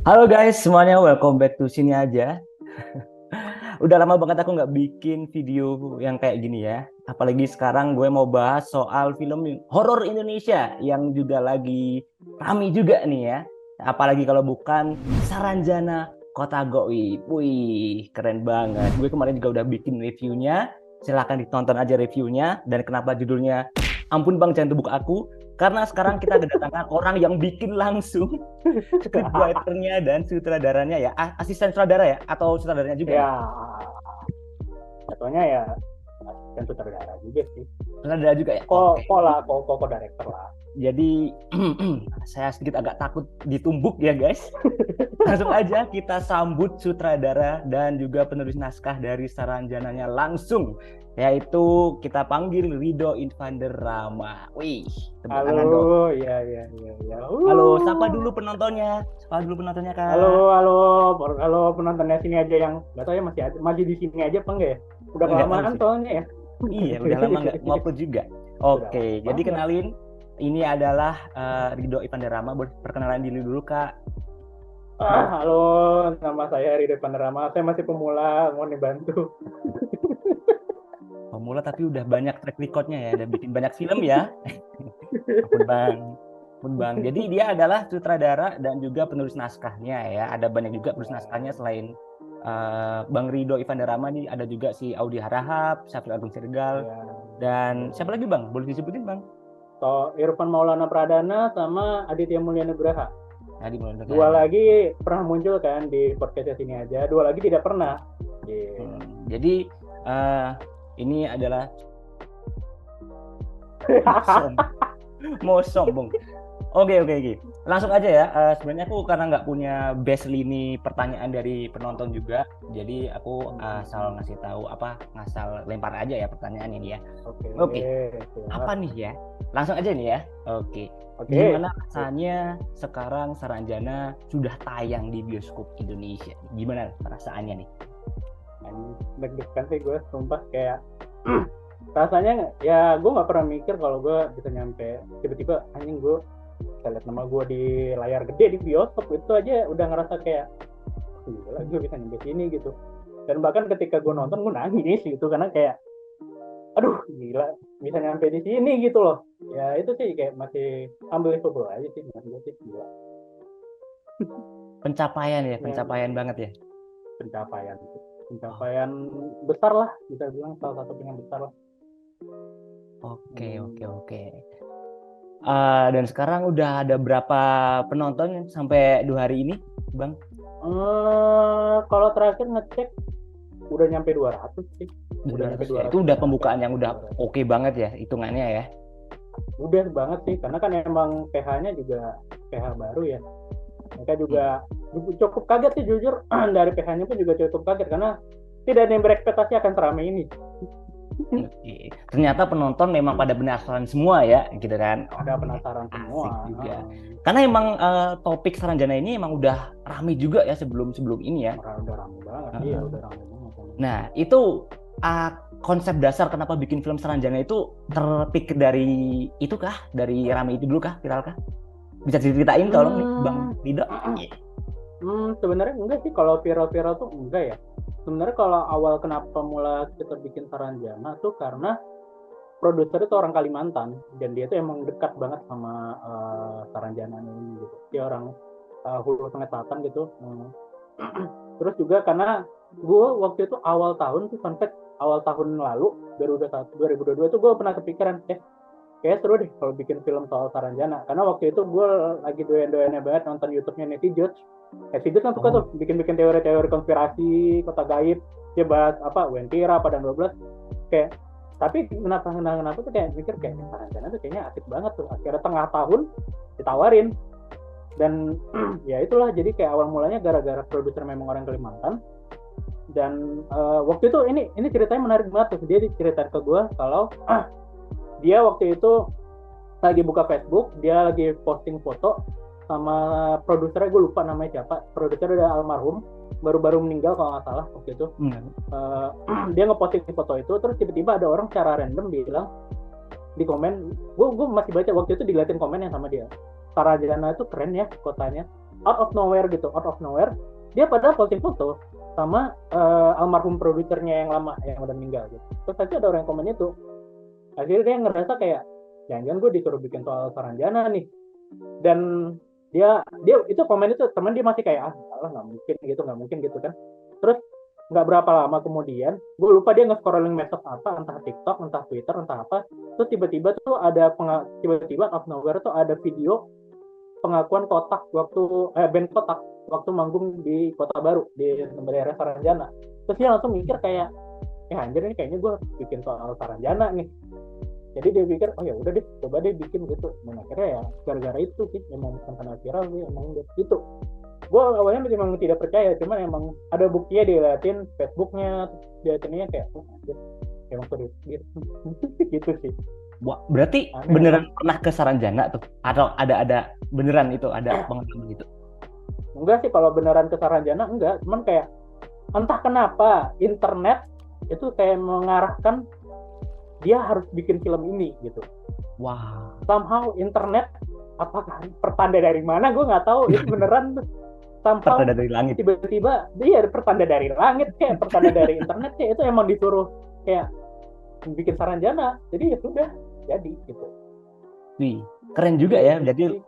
Halo guys, semuanya welcome back to sini aja. Udah lama banget aku nggak bikin video yang kayak gini ya. Apalagi sekarang gue mau bahas soal film horor Indonesia yang juga lagi rame juga nih ya. Apalagi kalau bukan Saranjana Kota Goib. Wih, keren banget. Gue kemarin juga udah bikin reviewnya. Silahkan ditonton aja reviewnya. Dan kenapa judulnya Ampun Bang Jangan Tebuk Aku? Karena sekarang kita kedatangan orang yang bikin langsung scriptwriter-nya dan sutradaranya ya. Asisten sutradara ya? Atau sutradaranya juga nih? Ya, jatuhnya ya asisten sutradara juga sih. Sutradara juga ya? Kok Oke. kok lah, kok director lah. Jadi saya sedikit agak takut ditumbuk ya guys. Langsung aja kita sambut sutradara dan juga penulis naskah dari Saranjananya langsung. Yaitu kita panggil Rido Invander Rama. Wih, tepuk Halo, tangan dong. ya. Halo, sapa dulu penontonnya. Sapa dulu penontonnya Halo, Kak. halo, halo penontonnya sini aja yang nggak tahu ya masih di sini aja apa enggak ya? Udah Nggak tahu kelamaan sih. soalnya ya. Iya, udah lama nggak ngupload juga. Udah Oke, lama jadi banget. kenalin, ini adalah Rido Ivandarama. Boleh perkenalan diri dulu, Kak. Halo, nama saya Ridho Panorama. Saya masih pemula, mau dibantu. Pemula tapi udah banyak track recordnya ya, udah bikin banyak film ya. Ampun Bang. Ampun Bang. Jadi dia adalah sutradara dan juga penulis naskahnya ya. Ada banyak juga penulis naskahnya selain Bang Rido Ivandarama nih, ada juga si Audi Harahap, Syafil Agung Sirgal, Ya, dan siapa lagi Bang? Boleh disebutin Bang? so, Irfan Maulana Pradana sama Aditya Mulyana Nugraha. Nah, mulai Dua dengan lagi pernah muncul kan di podcast sini aja, dua lagi tidak pernah. Yeah. Jadi eh, ini adalah mau sombong. Oke. Langsung aja ya. Sebenarnya aku karena nggak punya base lini pertanyaan dari penonton juga, jadi aku asal ngasih tahu ngasal lempar aja ya pertanyaan ini ya. Oke, Oke, siap. apa nih ya? Langsung aja nih ya. Oke. Oke. Gimana rasanya sekarang Saranjana sudah tayang di bioskop Indonesia? Gimana perasaannya nih? Deg-degan sih gue, sumpah kayak rasanya ya gue nggak pernah mikir kalau gue bisa nyampe tiba-tiba anjing gue bisa lihat nama gue di layar gede di bioskop itu aja udah ngerasa kayak gila gue bisa nyampe sini gitu. Dan bahkan ketika gue nonton gue nangis gitu karena kayak aduh gila bisa nyampe di sini gitu loh. Ya itu sih kayak masih unbelievable aja sih menurut gue sih gila. Pencapaian ya, Ya, pencapaian banget ya. pencapaian Oh, pencapaian besar lah bisa bilang salah satu yang besar lah. oke. Dan sekarang udah ada berapa penonton sampai 2 hari ini, Bang? Kalau terakhir ngecek udah nyampe 200 sih. Udah nyampe 200 ya. Itu 200 udah sampai pembukaan yang udah 200. oke banget ya hitungannya ya. Udah banget sih karena kan emang PH-nya juga PH baru ya. Mereka Hmm. juga cukup kaget sih jujur dari PH-nya pun juga cukup kaget karena tidak ada yang berekspektasi akan seramai ini. Oke. Ternyata penonton memang pada penasaran semua ya, gitu kan. Ada Oke, penasaran asik semua. juga. Karena emang topik Saranjana ini emang udah rame juga ya sebelum ini ya. Udah rame banget. Iya, Heeh. udah rame banget. Nah, itu uh, konsep dasar kenapa bikin film Saranjana itu terpikir dari itu kah? Dari rame itu dulu kah? Viral kah? Bisa diceritain tolong nih, Bang Hmm, Rido? Iya. sebenarnya enggak sih kalau viral-viral tuh enggak ya. Sebenarnya kalau awal kenapa mulai kita bikin Saranjana tuh karena produser itu orang Kalimantan dan dia tuh emang dekat banget sama Saranjana ini gitu. Dia orang Hulu Sungai Selatan gitu. Terus juga karena gue waktu itu awal tahun tuh fun fact, awal tahun lalu 2022 itu gue pernah kepikiran kayak seru deh kalau bikin film soal Saranjana karena waktu itu gue lagi doyan-doyannya banget nonton YouTube-nya Netty Judge. Netty Judge kan suka tuh Oh, bikin-bikin teori-teori konspirasi kota gaib, dia bahas apa Wentira pada 12 kayak tapi kenapa tuh kayak mikir kayak Saranjana tuh kayaknya asik banget tuh akhirnya tengah tahun ditawarin dan ya itulah jadi kayak awal mulanya gara-gara produser memang orang Kalimantan dan waktu itu ini ceritanya menarik banget tuh dia diceritain ke gue kalau dia waktu itu lagi buka Facebook dia lagi posting foto sama produsernya gue lupa namanya siapa produsernya udah almarhum baru-baru meninggal kalau nggak salah waktu itu dia ngeposting foto itu terus tiba-tiba ada orang secara random bilang di komen gue masih baca waktu itu diliatin komen yang sama dia Saranjana itu keren ya kotanya out of nowhere gitu, out of nowhere dia pada posting foto sama almarhum produsernya yang lama yang udah meninggal gitu. Terus aja ada orang yang komen itu, akhirnya dia ngerasa kayak jangan-jangan gue disuruh bikin soal Saranjana nih. Dan dia itu komen itu teman dia masih kayak salah, nggak mungkin gitu kan. Terus nggak berapa lama kemudian gue lupa dia nge-scrolling medsos apa, entah TikTok, entah Twitter, entah apa, terus tiba-tiba tuh ada tiba-tiba out of nowhere tuh ada video pengakuan Kotak waktu band Kotak waktu manggung di Kota Baru di daerah Saranjana. Terus dia langsung mikir kayak anjir ini kayaknya gue bikin soal Saranjana nih. Jadi dia pikir oh ya udah deh coba deh bikin gitu. Dan akhirnya ya gara-gara itu sih memang bukan karena viral sih, emang gitu. Gue awalnya memang tidak percaya, cuman emang ada buktinya, diliatin Facebooknya, dia ternyata kayak emang serius gitu sih. Wah, berarti aneh, beneran pernah ke Saranjana tuh? Atau ada beneran itu ada pengalaman gitu? Enggak sih, kalau beneran ke Saranjana enggak, cuman kayak entah kenapa internet itu kayak mengarahkan dia harus bikin film ini gitu. Wah. Somehow internet, apakah pertanda dari mana gue nggak tahu, itu beneran somehow Pertanda dari langit. tiba-tiba dia pertanda dari langit kayak pertanda dari internet kayak itu emang disuruh kayak bikin Saranjana, jadi ya sudah jadi gitu. Wih, keren juga ya. Jadi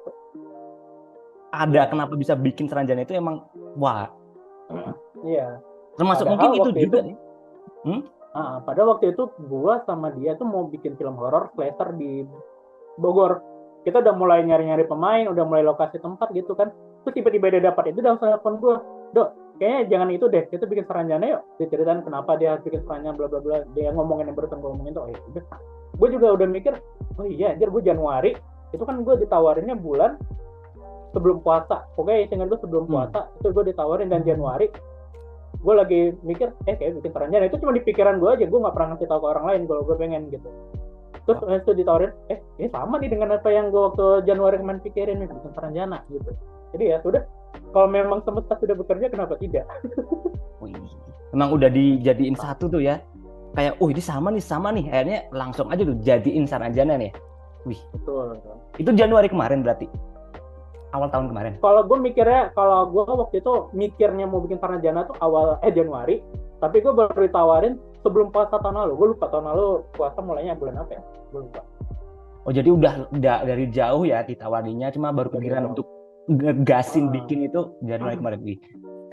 ada kenapa bisa bikin Saranjana itu emang wah. Iya. Termasuk Padahal mungkin itu juga nih. Pada waktu itu gua sama dia tuh mau bikin film horor slasher di Bogor. Kita udah mulai nyari-nyari pemain, udah mulai lokasi tempat gitu kan. Terus tiba-tiba dia dapat itu, udah langsung telepon gua, "Dok, kayaknya jangan itu deh, kita bikin Saranjana yuk." Dia ceritain kenapa dia harus bikin Saranjana bla bla bla. Dia ngomongin yang barusan gua ngomongin tuh, oh ya udah. Gue juga udah mikir, oh iya anjir, gue Januari itu kan gue ditawarinnya bulan sebelum puasa. Pokoknya ingat gue sebelum puasa itu gue ditawarin, dan Januari gue lagi mikir kayak bikin Saranjana. Itu cuma di pikiran gue aja, gue nggak pernah ngasih tahu ke orang lain kalau gue pengen gitu. Terus itu ditawarin, ini sama nih dengan apa yang gue waktu Januari kemarin pikirin nih, bikin Saranjana gitu. Jadi ya sudah, kalau memang semesta sudah bekerja, kenapa tidak? Wih, emang udah dijadiin satu tuh ya. Kayak, ini sama nih. Akhirnya langsung aja tuh jadiin Saranjana nih. Wih. Betul. Itu Januari kemarin berarti? Awal tahun kemarin? Kalau gue waktu itu mikirnya mau bikin Saranjana tuh awal Januari. Tapi gue baru ditawarin sebelum puasa tahun lalu. Gue lupa tahun lalu puasa mulainya bulan apa ya? Gue lupa. Oh, jadi udah dari jauh ya ditawarinya, cuma baru kepikiran untuk ngegasin bikin itu Januari kemarin. Wih,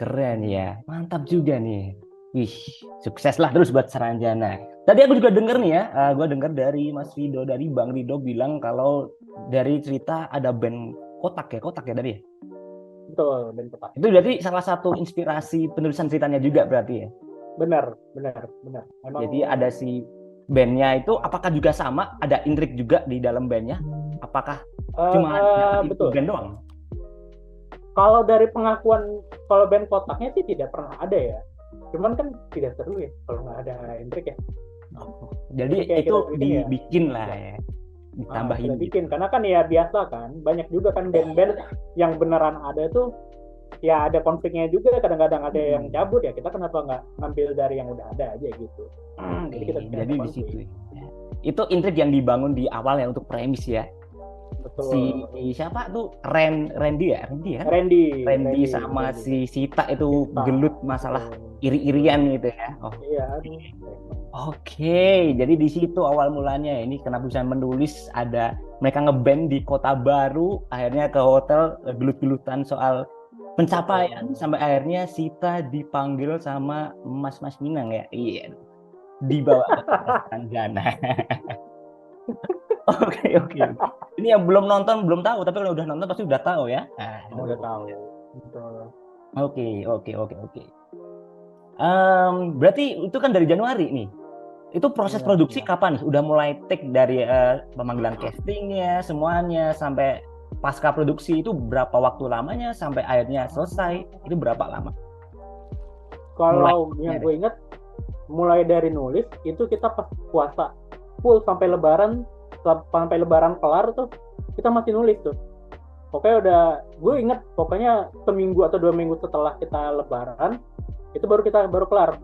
keren ya. Mantap juga nih. Wih, sukses lah terus buat Saranjana. Tadi aku juga denger nih ya, gue denger dari Mas Rido, dari Bang Rido bilang kalau dari cerita ada band Kotak ya tadi ya? Betul, band Kotak. Itu berarti salah satu inspirasi penulisan ceritanya juga berarti ya? Benar. Emang... Jadi ada si bandnya itu, apakah juga sama? Ada intrik juga di dalam bandnya? Apakah cuma betul. band doang? Kalau dari pengakuan, kalau band Kotaknya sih tidak pernah ada ya. Cuman kan tidak seru ya kalau nggak ada intrik ya. Jadi itu dibikin lah ya, ditambahin. Bikin karena kan ya biasa kan, banyak juga kan band-band yang beneran ada tuh ya ada konfliknya juga, kadang-kadang ada yang cabut ya, kita kenapa nggak ngambil dari yang udah ada aja gitu. Jadi di situ itu intrik yang dibangun di awal ya untuk premis ya. Betul. Si siapa tuh Randy sama si Sita itu gelut masalah iri-irian gitu ya. Iya. Oke, jadi di situ awal mulanya ini kenapa bisa menulis, ada mereka ngeband di Kota Baru, akhirnya ke hotel gelut-gelutan soal pencapaian sampai akhirnya Sita dipanggil sama Mas Minang ya. Iya. Dibawa ke Saranjana. Oke. Ini yang belum nonton belum tahu, tapi kalau udah nonton pasti udah tahu ya. Udah tahu. Betul. Oke. Berarti itu kan dari Januari nih. Itu proses produksi kapan? Udah mulai take dari pemanggilan castingnya, semuanya sampai pasca produksi itu berapa waktu lamanya sampai akhirnya selesai? Itu berapa lama? Kalau yang gue ingat, mulai dari nulis itu kita pas puasa full sampai lebaran kelar tuh kita masih nulis tuh. Pokoknya gue inget pokoknya seminggu atau 2 minggu setelah kita lebaran itu baru kelar.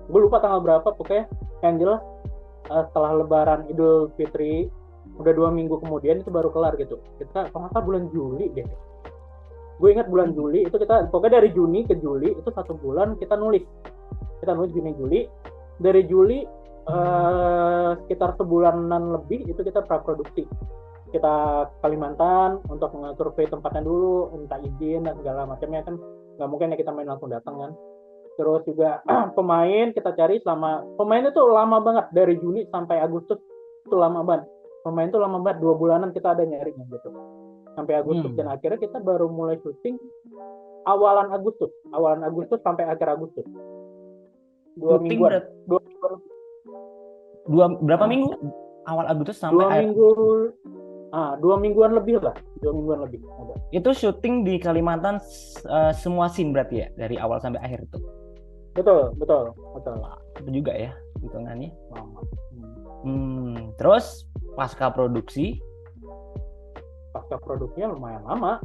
Gue lupa tanggal berapa, pokoknya yang jelas setelah lebaran Idul Fitri udah 2 minggu kemudian itu baru kelar gitu. Kita kalau nggak salah bulan Juli deh. Gue ingat bulan Juli itu kita pokoknya dari Juni ke Juli itu 1 bulan kita nulis Juni Juli. Dari Juli sekitar sebulanan lebih itu kita praproduksi. Kita Kalimantan untuk survei tempatnya dulu, minta izin dan segala macamnya kan nggak mungkin ya kita main langsung datang kan. Terus juga pemain kita cari pemain itu lama banget dari Juni sampai Agustus itu lama banget. Pemain itu lama banget 2 bulanan kita ada nyarinya gitu sampai Agustus dan akhirnya kita baru mulai syuting awalan Agustus sampai akhir Agustus. 2 mingguan. Berapa minggu? Awal Agustus sampai 2 minggu. 2 mingguan lebih lah. 2 mingguan lebih. Itu syuting di Kalimantan semua scene berarti ya dari awal sampai akhir itu. Betul. Itu juga ya hitungannya. Lama. Terus pasca produksinya lumayan lama.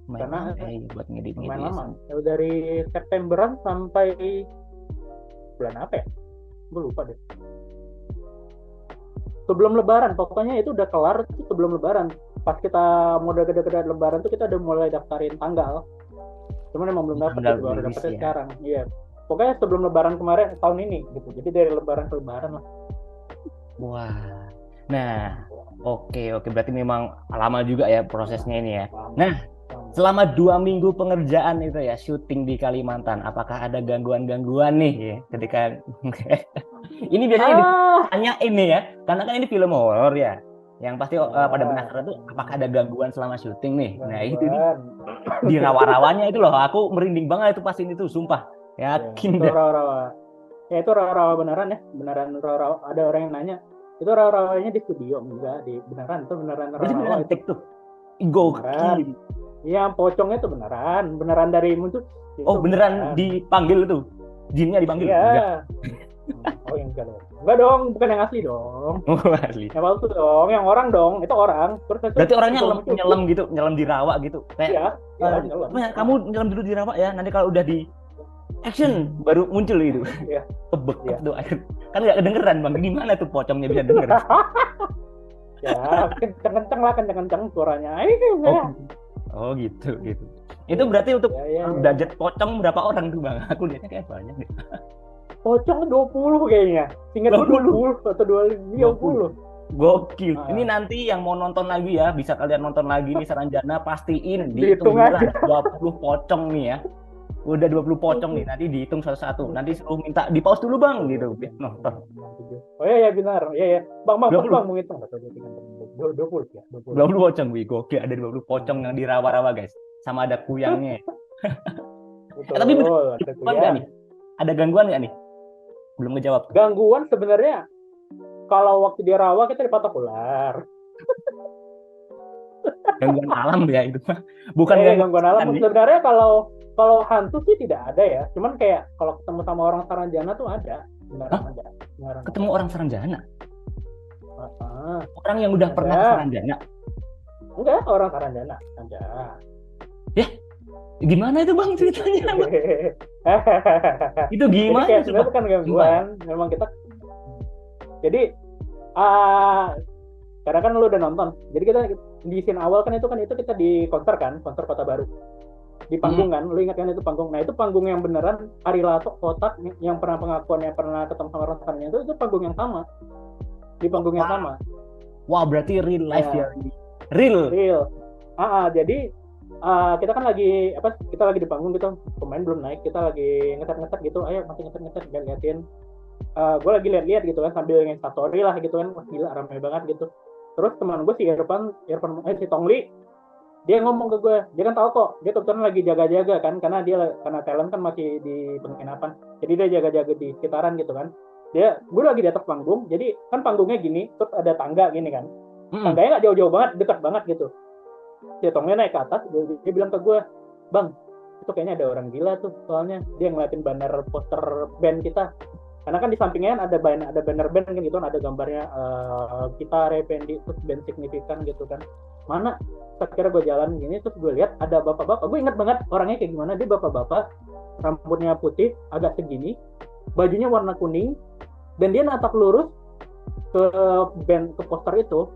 Karena buat ngedit lumayan lama. Dari Septemberan sampai bulan apa ya? Gue lupa deh. Sebelum Lebaran, pokoknya itu udah kelar itu sebelum Lebaran. Pas kita mau deket-deket Lebaran tuh kita udah mulai daftarin tanggal. Cuman emang belum dapet, baru dapetnya sekarang. Iya. Pokoknya sebelum Lebaran kemarin tahun ini gitu. Jadi dari Lebaran ke Lebaran lah. Wah. Nah, oke. Berarti memang lama juga ya prosesnya ini ya. Nah, selama 2 minggu pengerjaan itu ya syuting di Kalimantan, apakah ada gangguan-gangguan nih ya ketika ini biasanya ditanya ini ya, karena kan ini film horor ya. Yang pasti pada penasaran tuh apakah ada gangguan selama syuting nih. Nah, itu di rawa-rawanya itu loh, aku merinding banget itu pas ini tuh, sumpah. Yakin deh. Rawa-rawa. Ya itu rawa-rawa beneran ya, beneran rawa-rawa. Ada orang yang nanya, itu rawa-rawanya di studio enggak, beneran rawa-rawa itu tuh. Gokil. Iya, pocongnya tuh beneran dari muncul. Beneran dipanggil tuh, jinnya dipanggil? Iya. Oh enggak dong. Enggak dong, bukan yang asli dong. Asli. Yang palsu dong, yang orang dong. Itu orang. Berarti orangnya nyelam gitu, nyelam di rawa gitu. Kayak nyelam. Kamu nyelam dulu di rawa ya, nanti kalau udah di action baru muncul gitu. Iya. Kebekep tuh akhir. Kan nggak kedengeran Bang. Gimana tuh pocongnya bisa denger? Ya, kenceng suaranya. Oh gitu. Itu berarti untuk budget pocong berapa orang tuh Bang? Aku lihatnya kayak banyak deh. Pocong 20 kayaknya. Ingat 20 atau 20. Gokil. Ini nanti yang mau nonton lagi ya, bisa kalian nonton lagi nih Saranjana, pastiin dihitung aja 20 pocong nih ya. Udah 20 pocong nih, nanti dihitung satu-satu. Nanti suruh minta di pause dulu Bang gitu. Nonton. Oh iya benar. Iya. Bang mau ngitung. 20 ya. 20 pocong, gokil, ada 20 pocong yang di rawa-rawa guys. Sama ada kuyangnya. Betul, tapi bener, ada gangguan nggak nih? Belum ngejawab. Gangguan sebenarnya kalau waktu di rawa kita dipatok ular. Gangguan alam ya itu mah. Bukan gangguan alam. Sebenarnya kalau hantu sih tidak ada ya. Cuman kayak kalau ketemu sama orang Saranjana tuh ada. Beneran ada. Ketemu orang Saranjana? Orang yang udah pernah ke Saranjana? Enggak, orang Saranjana ada. Ya, gimana itu Bang ceritanya? Itu gimana? Itu bukan gangguan. Memang kita. Jadi, karena kan lu udah nonton. Jadi kita di scene awal kan itu kita di konser Kota Baru. Di panggung kan, lu ingat kan itu panggung. Nah itu panggung yang beneran Ari Lasso kotak yang pernah pengakuannya pernah ketemu sama orang Saranjana itu panggung yang sama. Di panggung yang sama. Wah, berarti real life ya. Real. Jadi kita kan kita lagi di panggung gitu, pemain belum naik, kita lagi ngeset gitu, ayo masih ngeset liatin. Gue lagi lihat gitu kan sambil nge-story lah gitu kan, wah gila ramai banget gitu. Terus teman gue si si Tongli, dia ngomong ke gue, dia kan tahu kok, dia kebetulan lagi jaga-jaga kan, karena talent kan masih di penginapan, jadi dia jaga-jaga di sekitaran gitu kan. Gue lagi di atas panggung, jadi kan panggungnya gini, terus ada tangga gini kan, tangganya nggak jauh-jauh banget, dekat banget gitu. Si Tongli naik ke atas, dia bilang ke gue, Bang, itu kayaknya ada orang gila tuh, soalnya dia ngeliatin banner poster band kita. Karena kan di sampingnya ada banner band kan gitu, ada gambarnya kita Rependi terus band signifikan gitu kan. Mana? Akhirnya gue jalan gini terus gue lihat ada bapak-bapak. Gue ingat banget orangnya kayak gimana. Dia bapak-bapak, rambutnya putih, agak segini, bajunya warna kuning, dan dia natap lurus ke poster itu.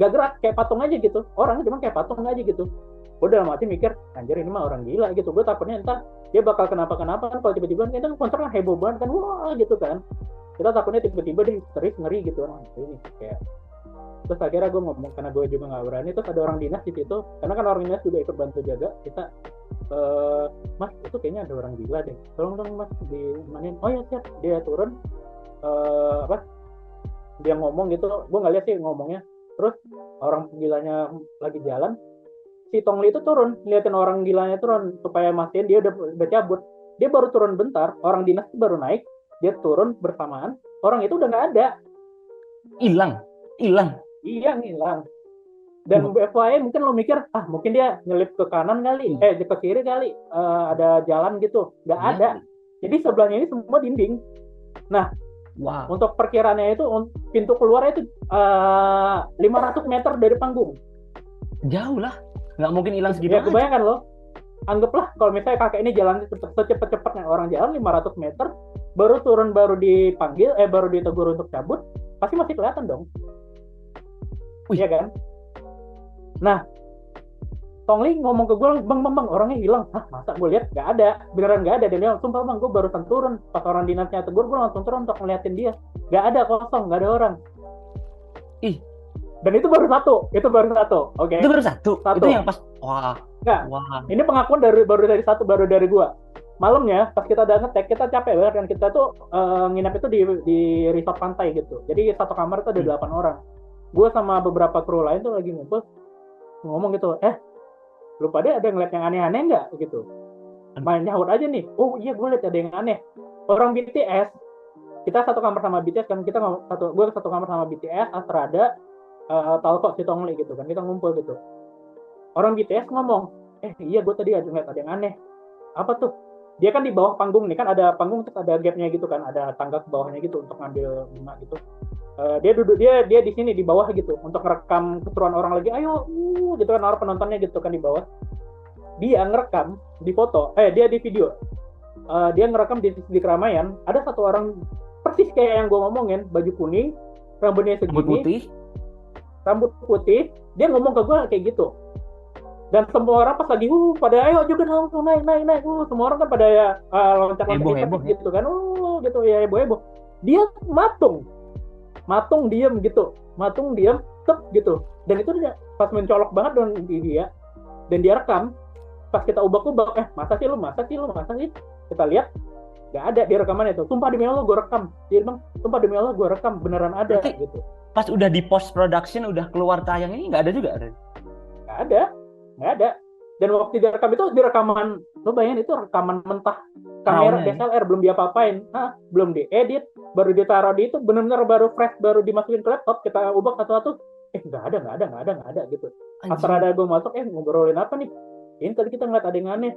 Gak gerak, kayak patung aja gitu. Orangnya cuma kayak patung aja gitu. gue dalam hati mikir anjir ini mah orang gila gitu, gue takutnya entah dia bakal kenapa-kenapa kan, kalau tiba-tiba kita konser kan heboh banget kan, wah gitu kan, kita takutnya tiba-tiba dia histeris ngeri gitu kan, ini kayak. Terus akhirnya gue ngomong, karena gue juga nggak berani, terus ada orang dinas di situ, karena kan orang dinas juga ikut bantu jaga kita, mas itu kayaknya ada orang gila deh, tolong dong mas dimanin. Oh ya siap, dia turun, dia ngomong gitu, gue nggak lihat sih ngomongnya. Terus orang gilanya lagi jalan, si Tongli itu turun, liatin orang gilanya turun supaya mastiin dia udah cabut. Dia baru turun bentar, orang dinas baru naik, dia turun bersamaan, orang itu udah nggak ada, hilang. Iya ngilang. Dan FYI mungkin lo mikir, mungkin dia nyelip ke kanan kali, ke kiri kali, ada jalan gitu, nggak ada. Jadi sebelahnya ini semua dinding. Nah, untuk perkiraannya itu pintu keluarnya itu 500 meter dari panggung. Jauh lah, nggak mungkin hilang segitu. Ya kebayangkan lo, anggaplah kalau misalnya kakek ini jalan secepat-cepatnya orang jalan 500 meter, baru turun, baru dipanggil, baru ditegur untuk cabut, pasti masih kelihatan dong. Iya kan? Nah, Tongli ngomong ke gue, bang, orangnya hilang. Masa gue lihat nggak ada, beneran nggak ada. Dan dia langsung, bang, gue barusan turun. Pas orang dinasnya tegur, gue langsung turun untuk ngeliatin dia. Nggak ada, kosong, nggak ada orang. Ih. Dan itu baru satu, oke? Itu baru satu. Itu yang pas, nggak. Ini pengakuan baru dari gue. Malamnya pas kita udah ngetek, kita capek banget kan, kita tuh nginep itu di resort pantai gitu. Jadi satu kamar tuh ada 8 orang. Gue sama beberapa kru lain tuh lagi ngumpul, ngomong gitu, lu pada ada ngeliat yang aneh-aneh nggak gitu? Main nyaut aja nih. Oh iya, gue liat ada yang aneh. Orang BTS, kita satu kamar sama BTS kan, gue satu kamar sama BTS, Astrada, Talco, si Tongli gitu kan, kita ngumpul gitu. Orang BTS ngomong, iya gue tadi ngeliat ada yang aneh. Apa tuh? Dia kan di bawah panggung nih, kan ada panggung terus ada gapnya gitu kan, ada tangga ke bawahnya gitu untuk ngambil bunga gitu. Dia duduk, dia di sini di bawah gitu untuk ngerekam keseruan orang lagi, ayo gitu kan, orang penontonnya gitu kan di bawah. Dia ngerekam di foto, dia di video, dia ngerekam di keramaian, ada satu orang persis kayak yang gue ngomongin, baju kuning, rambutnya segini, rambut putih, dia ngomong ke gue kayak gitu. Dan semua orang pas lagi pada ayo juga langsung naik, semua orang kan pada loncat-loncat gitu kan, gitu ya, heboh. Dia matung diem gitu, gitu. Dan itu dia pas mencolok banget dengan dia, dan dia rekam. Pas kita ubah-ubah, masa sih, kita lihat nggak ada di rekaman itu. Sumpah demi Allah gue rekam. Dia bilang, sumpah demi Allah gue rekam, beneran ada. Berarti, gitu. Pas udah di post production, udah keluar tayang ini nggak ada juga? Nggak ada. Dan waktu direkam itu direkaman, lo bayangin itu rekaman mentah, kamera DSLR belum diapa-apain, belum diedit, baru ditaruh di itu, benar-benar baru fresh, baru dimasukin ke laptop, kita ubah satu-satu, nggak ada gitu. Asal ada gue masuk, ngobrolin apa nih? Ini tadi kita ngeliat ada yang aneh.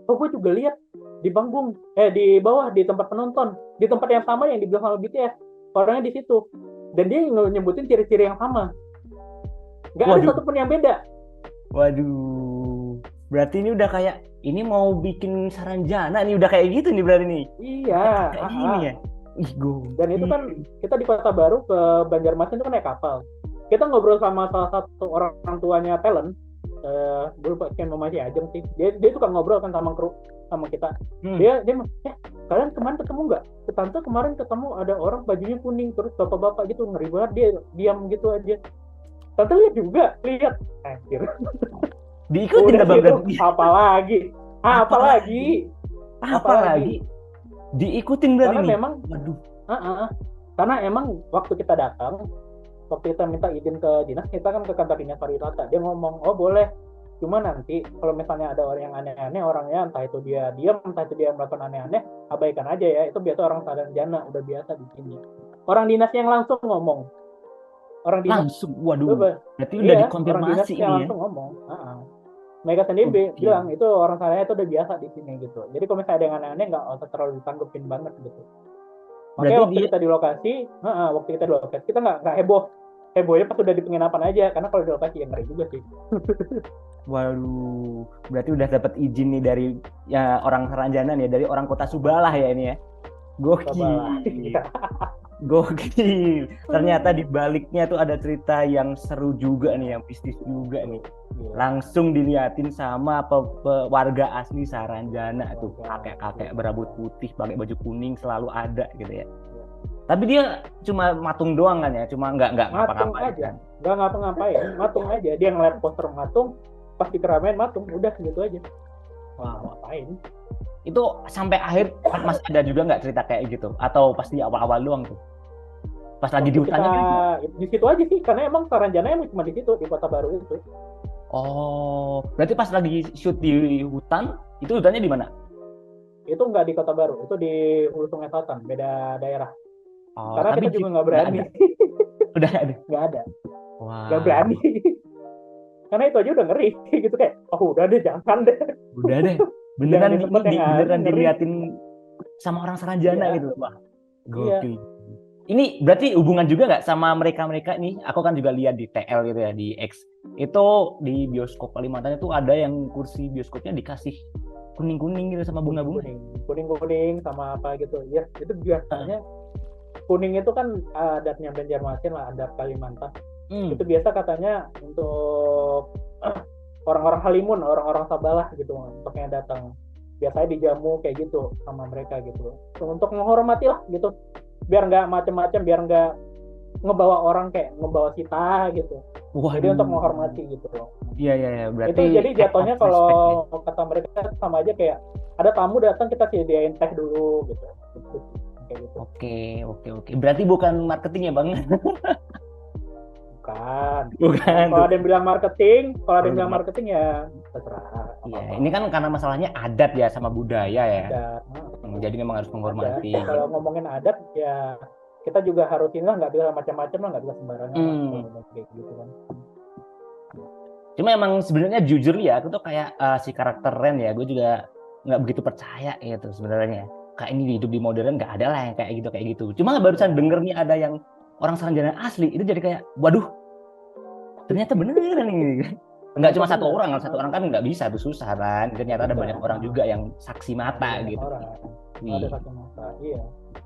Gue juga lihat di panggung, di bawah, di tempat penonton, di tempat yang sama yang dibilang sama BTS, orangnya di situ, dan dia nyebutin ciri-ciri yang sama, nggak ada satupun yang beda. Waduh, berarti ini udah kayak, ini mau bikin Saranjana nih, udah kayak gitu nih berarti nih. Iya. Kayak gini ya. Dan itu kan kita di Kota Baru ke Banjarmasin itu kan naik kapal. Kita ngobrol sama salah satu orang tuanya talent, gue lupa kan Mama Ajeng sih. Dia suka ngobrol kan sama kru, sama kita. Dia kalian kemarin ketemu nggak? Tante kemarin ketemu ada orang bajunya kuning terus bapak-bapak gitu, ngeri banget, dia diam gitu aja. Tante lihat juga, anjir. Diikutin nggak bang? Gitu, apalagi? Diikutin berarti. Karena memang, karena emang waktu kita datang, waktu kita minta izin ke dinas, kita kan ke kantor dinas pariwisata. Dia ngomong, oh boleh, cuma nanti kalau misalnya ada orang yang aneh-aneh, orangnya entah itu dia diam, entah itu dia melakukan aneh-aneh, abaikan aja ya. Itu biasa orang Saranjana, udah biasa di sini. Orang dinas yang langsung ngomong. Orang dinas langsung, waduh, berarti udah dikonfirmasi ini ya. Langsung ngomong. Mereka sendiri bilang itu orang Saranjana itu udah biasa di sini gitu. Jadi kalau misalnya ada yang aneh-aneh nggak usah terlalu ditanggepin banget gitu. Makanya waktu kita di lokasi, kita nggak heboh. Hebohnya pas udah di penginapan aja, karena kalau di lokasi yang ngeri juga sih. Waduh, berarti udah dapat izin nih dari orang Saranjana nih, dari orang kota Subalah ya ini ya. Gokil. Gokil. Ternyata di baliknya tuh ada cerita yang seru juga nih, yang mistis juga nih. Gila. Langsung diliatin sama warga asli Saranjana tuh, Warga. kakek-kakek berambut putih, pakai baju kuning selalu ada gitu ya. Tapi dia cuma matung doang kan ya, cuma nggak Matung ngapa-ngapain aja, kan. nggak ngapa-ngapain, matung aja. Dia ngeliat poster matung, pas di keramaian matung, udah gitu aja. Wow. Ngapain? Itu sampai akhir masih ada juga nggak cerita kayak gitu? Atau pas di awal-awal doang tuh? Pas lagi di Waktu kita hutannya gitu? di situ aja sih, karena emang Saranjana emang cuma di situ, di Kota Baru itu. Oh, berarti pas lagi shoot di hutan, itu hutannya di mana? Itu nggak di Kota Baru, itu di Hulu Sungai Selatan, beda daerah. Oh, Karena tapi kita juga nggak nggak berani, ada. Udah nggak ada. nggak ada, nggak Wah, berani. Karena itu aja udah ngeri, gitu kayak, oh udah deh, jangan deh. udah deh. Jangan Beneran di tempat yang beneran ngeri. diliatin sama orang Saranjana Iya, gitu. Wah, iya. gokil. Ini berarti hubungan juga nggak sama mereka-mereka nih? Aku kan juga lihat di TL gitu ya, di X. Itu di bioskop Kalimantan itu ada yang kursi bioskopnya dikasih kuning-kuning gitu sama bunga-bunga. Kuning sama apa gitu. Ya, itu biasanya kuning itu kan adatnya Banjarmasin lah, adat Kalimantan. Itu biasa katanya untuk orang-orang Halimun, orang-orang Sabalah gitu, untuk yang datang. Biasanya dijamu kayak gitu sama mereka gitu. Untuk menghormati lah gitu. Biar nggak macem-macem, biar nggak ngebawa orang kayak ngebawa kita gitu. Waduh. Jadi untuk menghormati gitu loh. Iya. Berarti Itu jadi jatuhnya kalau ya. kata mereka sama aja kayak ada tamu datang kita sediain teh dulu gitu. Kayak gitu. Oke. Berarti bukan marketing ya, Bang? Bukan. Bukan. Kalau ada yang bilang marketing, ya terserah. Iya, ini kan karena masalahnya adat ya sama budaya ya. Adat. Jadi memang harus menghormati. Kalau ngomongin adat ya kita juga harus ini lah, nggak bisa macam-macam lah, nggak bisa sembarangan lah, kayak gitu kan. Cuma emang sebenarnya jujur ya, aku tuh kayak si karakter Ren ya, gue juga nggak begitu percaya gitu sebenarnya. Kayak ini hidup di modern nggak ada lah yang kayak gitu. Cuma barusan denger nih ada yang orang Saranjana asli, itu jadi kayak, waduh, ternyata beneran nih. Nggak cuma satu orang kan nggak bisa, tuh susah kan. Ternyata ada banyak orang juga yang saksi mata gitu. Ada saksi mata, iya.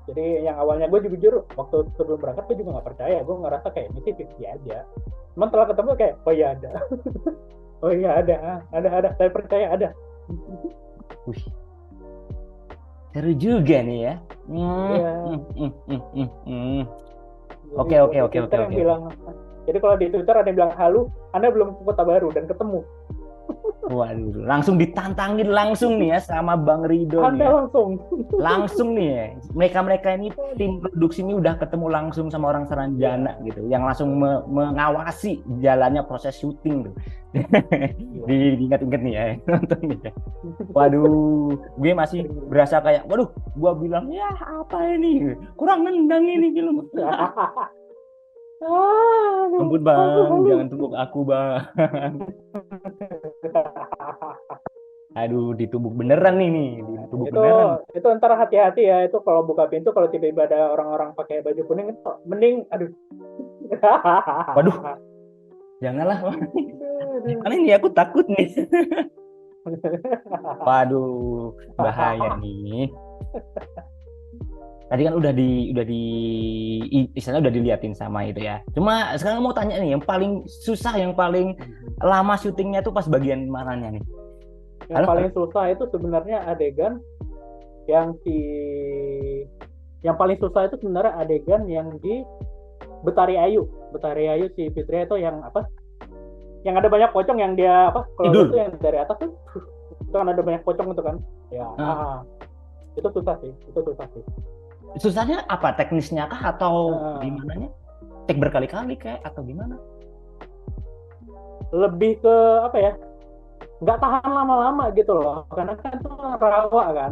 Jadi yang awalnya gue jujur waktu sebelum berangkat gue juga nggak percaya, gue ngerasa kayak ini sih 50 aja. Cuman setelah ketemu kayak, oh iya ada. Oh iya ada, saya percaya ada. Wih, seru juga nih ya. Oke. Jadi kalau di Twitter ada yang bilang, halo, Anda belum ke Kota Baru dan ketemu. Waduh, langsung ditantangin langsung nih ya sama Bang Rido nih. Anda langsung nih ya. Mereka ini tim produksi ini udah ketemu langsung sama orang Saranjana gitu, yang langsung mengawasi jalannya proses syuting tuh. Diingat-ingat nih ya nonton nih ya. Waduh, gue masih berasa kayak, waduh, gue bilang ya apa ini, kurang nendang ini film. Ampun Bang, jangan tumbuk aku Bang. Aduh, ditumbuk beneran nih, ditumbuk beneran. Itu antara hati-hati ya, itu kalau buka pintu kalau tiba-tiba ada orang-orang pakai baju kuning itu mending, aduh. Waduh, janganlah. Gimana ini aku takut nih. Waduh, bahaya nih. Tadi kan udah istilahnya udah diliatin sama itu ya. Cuma sekarang mau tanya nih, yang paling susah, yang paling lama syutingnya tuh pas bagian mananya nih? Yang paling susah itu sebenarnya adegan yang paling susah itu sebenarnya adegan yang di Betari Ayu si Fitria itu yang apa? Yang ada banyak pocong yang dia apa? Kalau itu yang dari atas tuh itu kan ada banyak pocong itu kan? Ya. Itu susah sih. Susahnya apa? Teknisnya kah atau gimana nya? Take berkali-kali kayak atau gimana? Lebih ke apa ya? Nggak tahan lama-lama gitu loh, karena kan itu rawa kan.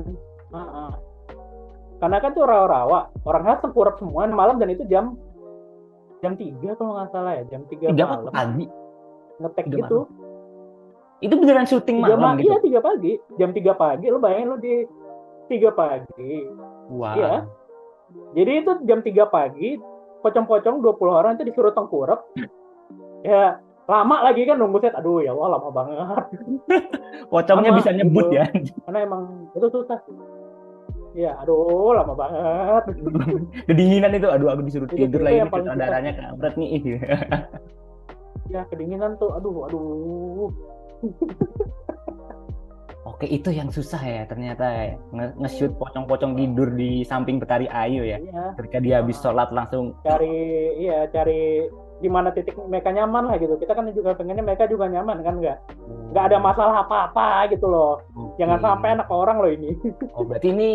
Karena kan tuh rawa, orangnya tengkurap semua malam, dan itu jam 3 kalau nggak salah ya, jam 3 malam. Pagi. Ngetek gitu. Itu beneran syuting malam gitu? Iya, 3 pagi. Jam 3 pagi, lu bayangin lu di 3 pagi. Wow. Iya. Jadi itu jam 3 pagi, pocong-pocong 20 orang itu disuruh tengkurap. Ya, lama lagi kan nunggu set. Aduh ya Allah, lama banget. Pocongnya bisa nyebut gitu ya. Karena emang itu susah sih. Iya, aduh lama banget. Kedinginan itu, aduh aku disuruh tidur Itu lagi yang nih, paling susah. sutradaranya kampret nih. Ya kedinginan tuh, aduh. Oke, itu yang susah ya ternyata ya. Nge-shoot pocong-pocong tidur di samping Betari Ayu ya. Iya. Ketika dia habis Heeh. sholat langsung. Cari, iya cari di mana titik mereka nyaman lah gitu. Kita kan juga pengennya mereka juga nyaman kan, nggak ada Oh, masalah apa-apa gitu loh. oke. Jangan sampai anak orang loh ini. Oh, berarti ini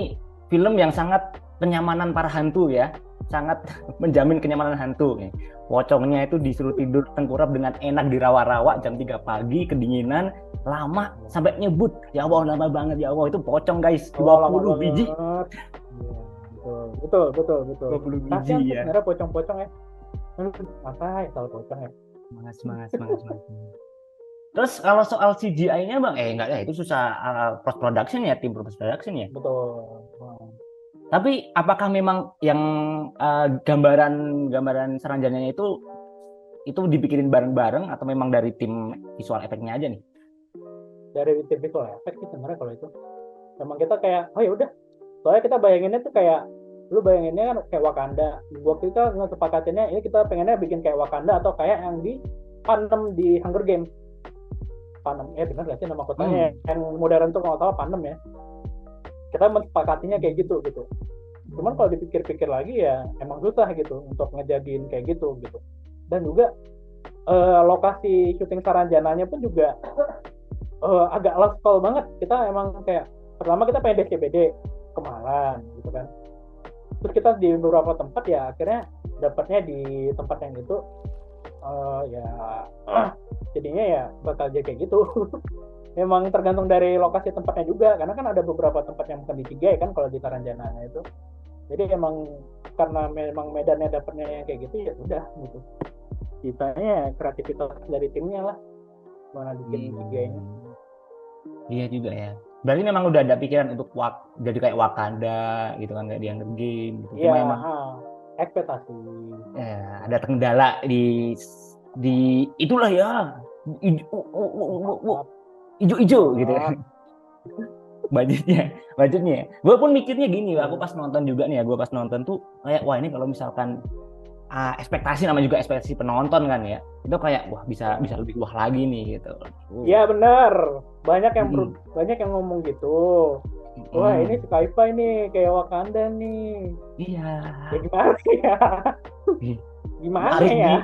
film yang sangat kenyamanan para hantu ya. Sangat menjamin kenyamanan hantu nih. Pocongnya itu disuruh tidur tengkurap dengan enak di rawa-rawa jam 3 pagi, kedinginan, lama sampai nyebut. Ya Allah, lama banget ya Allah. Itu pocong guys, Oh, dua lama puluh biji. banget. Iya, betul. 20 biji Kasihan tuh ya. sebenarnya pocong-pocong ya. Apa ya kalau pocong ya? Semangat, semangat, semangat, semangat. Terus kalau soal CGI-nya Bang, enggak ya, itu susah post production ya, tim post production ya. Betul. Hmm. Tapi apakah memang yang gambaran gambaran seranjannya itu dipikirin bareng-bareng atau memang dari tim visual efeknya aja nih? Dari tim visual efek sih sebenarnya kalau itu. Memang kita kayak, oh ya udah. Soalnya kita bayanginnya tuh kayak, lu bayanginnya kan kayak Wakanda. Waktu kita ngesepakatinnya, ini kita pengennya bikin kayak Wakanda atau kayak yang di Panem di Hunger Games. Panem, benar gak sih nama kotanya? Hmm. Yang modern tuh kalau nggak salah Panem ya. Kita mensepakatinya kayak gitu. Cuman kalau dipikir-pikir lagi ya emang susah gitu untuk ngejadiin kayak gitu. Dan juga lokasi syuting Saranjananya pun juga agak level banget. Kita emang kayak pertama kita pengen DCBD kemahalan gitu kan. Terus kita di beberapa tempat ya akhirnya dapatnya di tempat yang itu ya jadinya ya bakal jadi kayak gitu. Memang tergantung dari lokasi tempatnya juga karena kan ada beberapa tempat yang bukan di tiga ya kan kalau di Saranjananya itu. Jadi emang karena memang medannya dapatnya yang kayak gitu ya udah gitu. Sisanya kreativitas dari timnya lah mana bikin CGI-nya. Iya juga ya. Berarti memang udah ada pikiran untuk jadi kayak Wakanda gitu kan, kayak di Hunger Game gitu. Iya, Cuma emang ekspektasi. ada kendala di itulah ya, Maaf, ijo-ijo gitu kan. maaf. budgetnya gue pun mikirnya gini, aku Iya. pas nonton juga nih ya, gue pas nonton tuh kayak wah ini kalau misalkan ekspektasi, namanya juga ekspektasi penonton kan ya, itu kayak wah bisa Ya. bisa lebih wah lagi nih gitu. Iya benar. Banyak yang Mm-mm. banyak yang ngomong gitu. Wah, ini Mm-mm. Skype nih kayak Wakanda nih. Iya. Ya gimana ya? Ih, Gimana harus ya?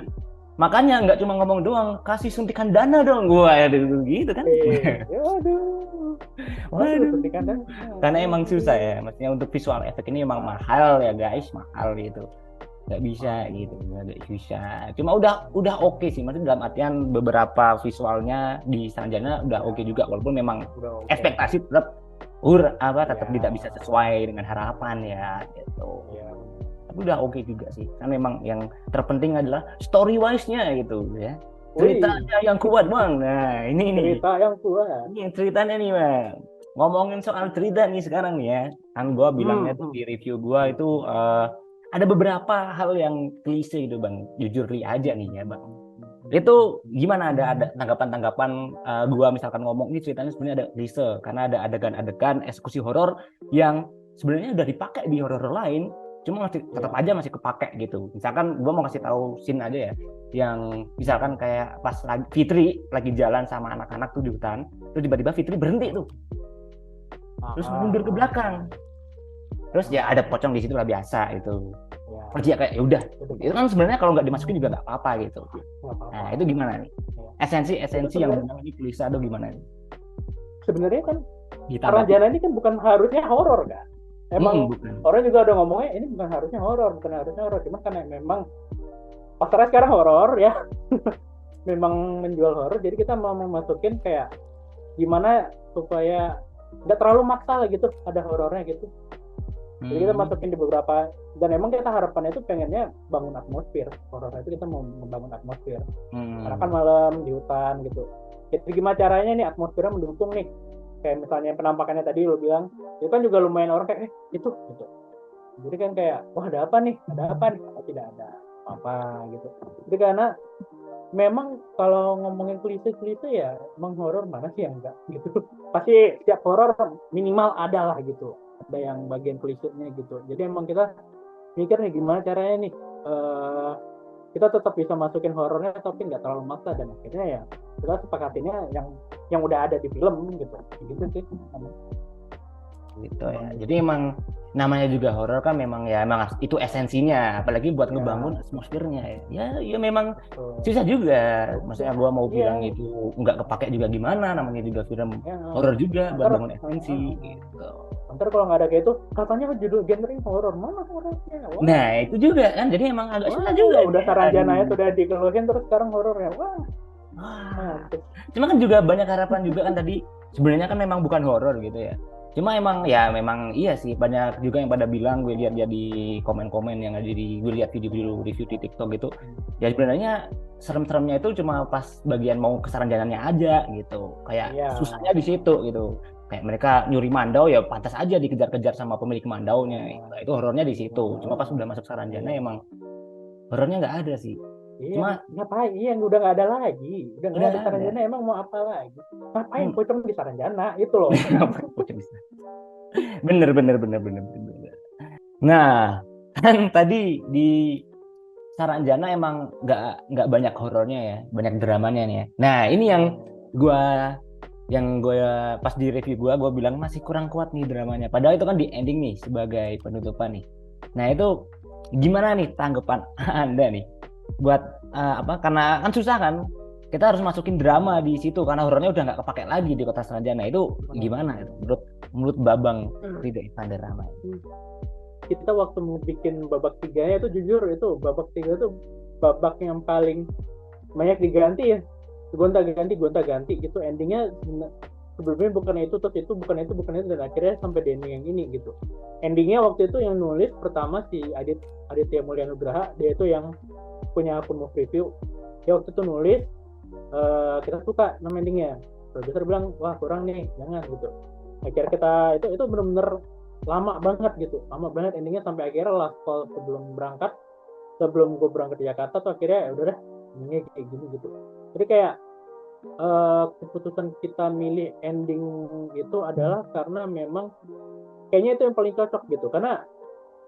makanya nggak cuma ngomong doang, kasih suntikan dana dong gua ya gitu kan. Ya waduh. Waduh, Waduh, suntikan dan. karena emang susah ya, maksudnya untuk visual efek ini emang mahal ya guys, mahal gitu, nggak bisa gitu, nggak bisa. Cuma udah oke sih, maksudnya dalam artian beberapa visualnya di Sanjana udah oke juga, walaupun memang Udah oke. ekspektasi tetap tetap Ya. tidak bisa sesuai dengan harapan ya gitu. Ya. Tapi udah oke juga sih, kan memang yang terpenting adalah story wise-nya gitu ya, Wih, ceritanya yang kuat Bang. Nah ini nih, cerita yang kuat. ini yang ceritanya nih Bang. Ngomongin soal cerita nih sekarang nih ya, kan gue bilangnya tuh Hmm. di review gue itu ada beberapa hal yang klise gitu Bang, jujur li aja nih ya Bang. Itu gimana, ada tanggapan-tanggapan gue misalkan ngomong ini ceritanya sebenarnya ada klise karena ada adegan-adegan eksekusi horor yang sebenarnya udah dipakai di horor lain, cuma masih tetap aja masih kepake gitu. Misalkan gue mau kasih tahu scene aja ya, yang misalkan kayak pas Fitri lagi jalan sama anak-anak tuh di hutan, terus tiba-tiba Fitri berhenti tuh, terus mundur ke belakang, terus ya ada pocong di situ lah, biasa itu. Ya. Terus ya kayak ya udah, itu kan sebenarnya kalau nggak dimasukin juga nggak apa-apa gitu. Nggak apa-apa. Nah itu gimana nih, esensi yang bilang ini klise atau gimana nih? Sebenarnya kan Ditanggapi. Saranjana ini kan bukan harusnya horor kan. Emang Bukan. orang juga udah ngomongnya ini bukan harusnya horor, cuma karena memang pasarnya sekarang horor ya. Memang menjual horor, jadi kita mau memasukin kayak gimana supaya nggak terlalu maksa lah gitu, ada horornya gitu. Jadi kita masukin di beberapa, dan emang kita harapannya itu pengennya bangun atmosfer horornya, itu kita mau membangun atmosfer. Karena kan malam di hutan gitu. Jadi gimana caranya nih atmosfernya mendukung nih, kayak misalnya penampakannya tadi lo bilang itu kan juga lumayan orang kayak itu gitu. Jadi kan kayak wah ada apa nih, oh, tidak ada apa gitu. Jadi karena memang kalau ngomongin klise ya emang horor mana sih yang enggak gitu. Pasti setiap horor minimal ada lah gitu. ada yang bagian klisenya gitu. Jadi emang kita mikir nih gimana caranya nih kita tetap bisa masukin horornya tapi nggak terlalu maksa, dan akhirnya ya kita sepakatinnya yang udah ada di film gitu sih. Gitu ya. Jadi emang namanya juga horor kan memang ya emang itu esensinya, apalagi buat Ya. ngebangun atmosfernya ya. Ya memang Betul. susah juga. Maksudnya gua mau bilang Iya. itu nggak kepake juga gimana, namanya juga film Ya. horor juga buat Ntar, bangun esensi gitu. ntar kalau nggak ada kayak itu katanya judul genre horor, mana horornya? Wah, Nah, itu juga kan jadi emang agak susah wah, juga udah nih. Saranjana Aduh. udah dikeluarin terus sekarang horornya. Wah, Wah. mantep. Cuma kan juga banyak harapan juga kan tadi sebenarnya kan memang bukan horor gitu ya. Cuma emang ya memang iya sih banyak juga yang pada bilang, gue lihat ya di komen-komen yang ada di, gue lihat video review di TikTok gitu. Ya sebenarnya serem-seremnya itu cuma pas bagian mau kesaranjanannya aja gitu. Kayak Iya. susahnya di situ gitu. Kayak mereka nyuri mandau ya pantas aja dikejar-kejar sama pemilik mandaunya. Itu horornya di situ. Cuma pas udah masuk saranjana emang horornya nggak ada sih. Iya, Cuma ngapain? Iya, udah nggak ada lagi. Udah nggak udah ada nggak ada. Saranjana, emang mau apa lagi? Ngapain Hmm. pocong di Saranjana? Itu loh. bener. Nah, kan tadi di Saranjana emang nggak banyak horornya ya, banyak dramanya nih ya. Nah, ini gua yang gue pas di review gue bilang masih kurang kuat nih dramanya. Padahal itu kan di ending nih sebagai penutupan nih. Nah, itu gimana nih tanggapan Anda nih buat apa? Karena kan susah kan. Kita harus masukin drama di situ karena horornya udah nggak kepake lagi di Kota Saranjana. Itu gimana itu menurut Babang Ridho Iskandar Rahman? Kita waktu mau bikin babak 3-nya itu jujur itu babak 3 itu babak yang paling banyak diganti ya. Gonta-ganti gitu. Endingnya sebelumnya bukan itu, terus itu bukan itu, dan akhirnya sampai di ending yang ini gitu. Endingnya waktu itu yang nulis pertama si Aditya Mulia Nugraha, dia itu yang punya akun Move Review. Dia waktu itu nulis kita suka nama endingnya. Produser bilang wah kurang nih, jangan gitu. Akhirnya kita itu benar-benar lama banget endingnya sampai akhirnya last call sebelum gue berangkat ke Jakarta tuh akhirnya ya udah deh ini kayak gini gitu. Jadi kayak keputusan kita milih ending itu adalah karena memang kayaknya itu yang paling cocok gitu, karena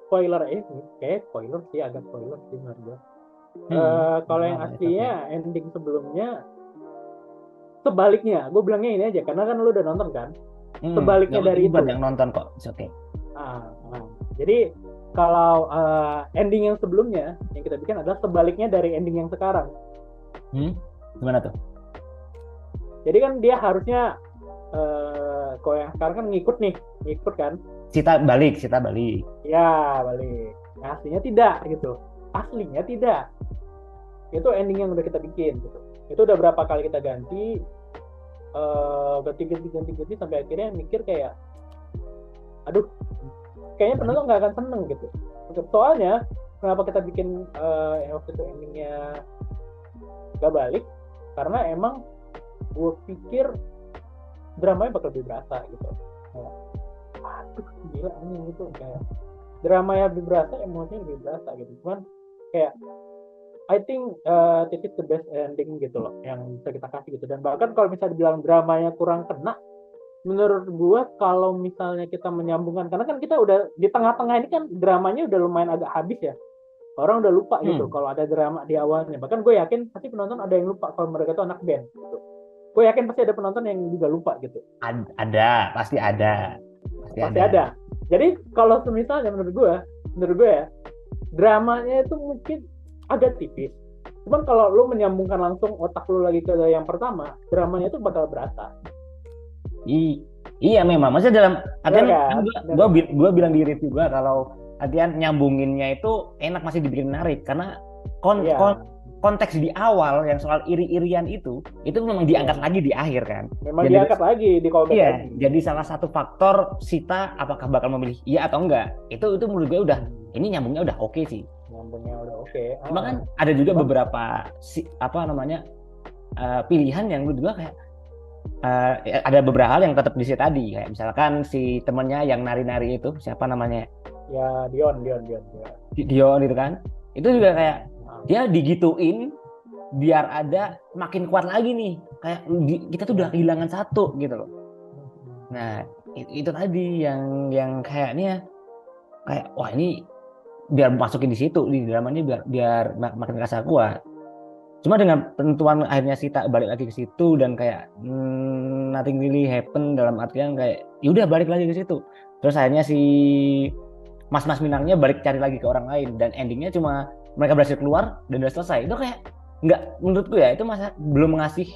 spoiler sih, agak spoiler sih menurut gue. Kalau yang aslinya ending sebelumnya sebaliknya, gue bilangnya ini aja karena kan lu udah nonton kan. Sebaliknya dari itu. Yang nonton kok, oke. Jadi kalau ending yang sebelumnya yang kita bikin adalah sebaliknya dari ending yang sekarang. Gimana tuh? Jadi kan dia harusnya kalau yang sekarang kan ngikut kan. Sita balik. Ya balik. Nah, aslinya tidak gitu. Itu ending yang udah kita bikin gitu. Itu udah berapa kali kita ganti sampai akhirnya mikir kayak aduh kayaknya penonton nggak akan seneng gitu. Soalnya kenapa kita bikin waktu itu endingnya nggak balik, karena emang gue pikir dramanya bakal lebih berasa gitu. Aduh gila ini gitu, kayak dramanya lebih berasa, emosinya lebih berasa gitu. Cuman kayak I think this is the best ending gitu loh yang bisa kita kasih gitu. Dan bahkan kalau misalnya dibilang dramanya kurang kena, menurut gue kalau misalnya kita menyambungkan, karena kan kita udah di tengah-tengah ini kan dramanya udah lumayan agak habis ya, orang udah lupa gitu kalau ada drama di awalnya. Bahkan gue yakin pasti penonton ada yang lupa kalau mereka tuh anak band gitu. Gue yakin pasti ada penonton yang juga lupa gitu. Pasti ada. Jadi kalau misalnya menurut gue ya dramanya itu mungkin agak tipis. Cuman kalau lu menyambungkan langsung otak lu lagi ke yang pertama, dramanya itu bakal berasa. Iya memang. Maksudnya dalam artian gue bilang di review gue kalau artian nyambunginnya itu enak, masih dibikin menarik karena konteks di awal yang soal iri-irian itu memang diangkat lagi di akhir kan. Memang diangkat lagi di callback lagi. Jadi salah satu faktor Sita apakah bakal memilih iya atau enggak. Itu menurut gue udah ini nyambungnya udah oke sih. Nyambungnya udah oke. Cuma kan ada juga beberapa pilihan yang menurut gue kayak ada beberapa hal yang tetap di situ tadi, kayak misalkan si temennya yang nari-nari itu siapa namanya ya, Dion itu kan, itu juga kayak dia digituin biar ada makin kuat lagi nih, kayak kita tuh udah kehilangan satu gitu loh. Nah, itu tadi yang kayaknya kayak wah ini biar masukin di situ di dramanya biar makin rasa kuat. Cuma dengan penentuan akhirnya Sita balik lagi ke situ dan kayak nothing really happen dalam artian kayak ya udah balik lagi ke situ. Terus akhirnya si Mas-mas Minangnya balik cari lagi ke orang lain dan endingnya cuma mereka berhasil keluar dan udah selesai. Itu kayak nggak menurutku ya itu masa belum ngasih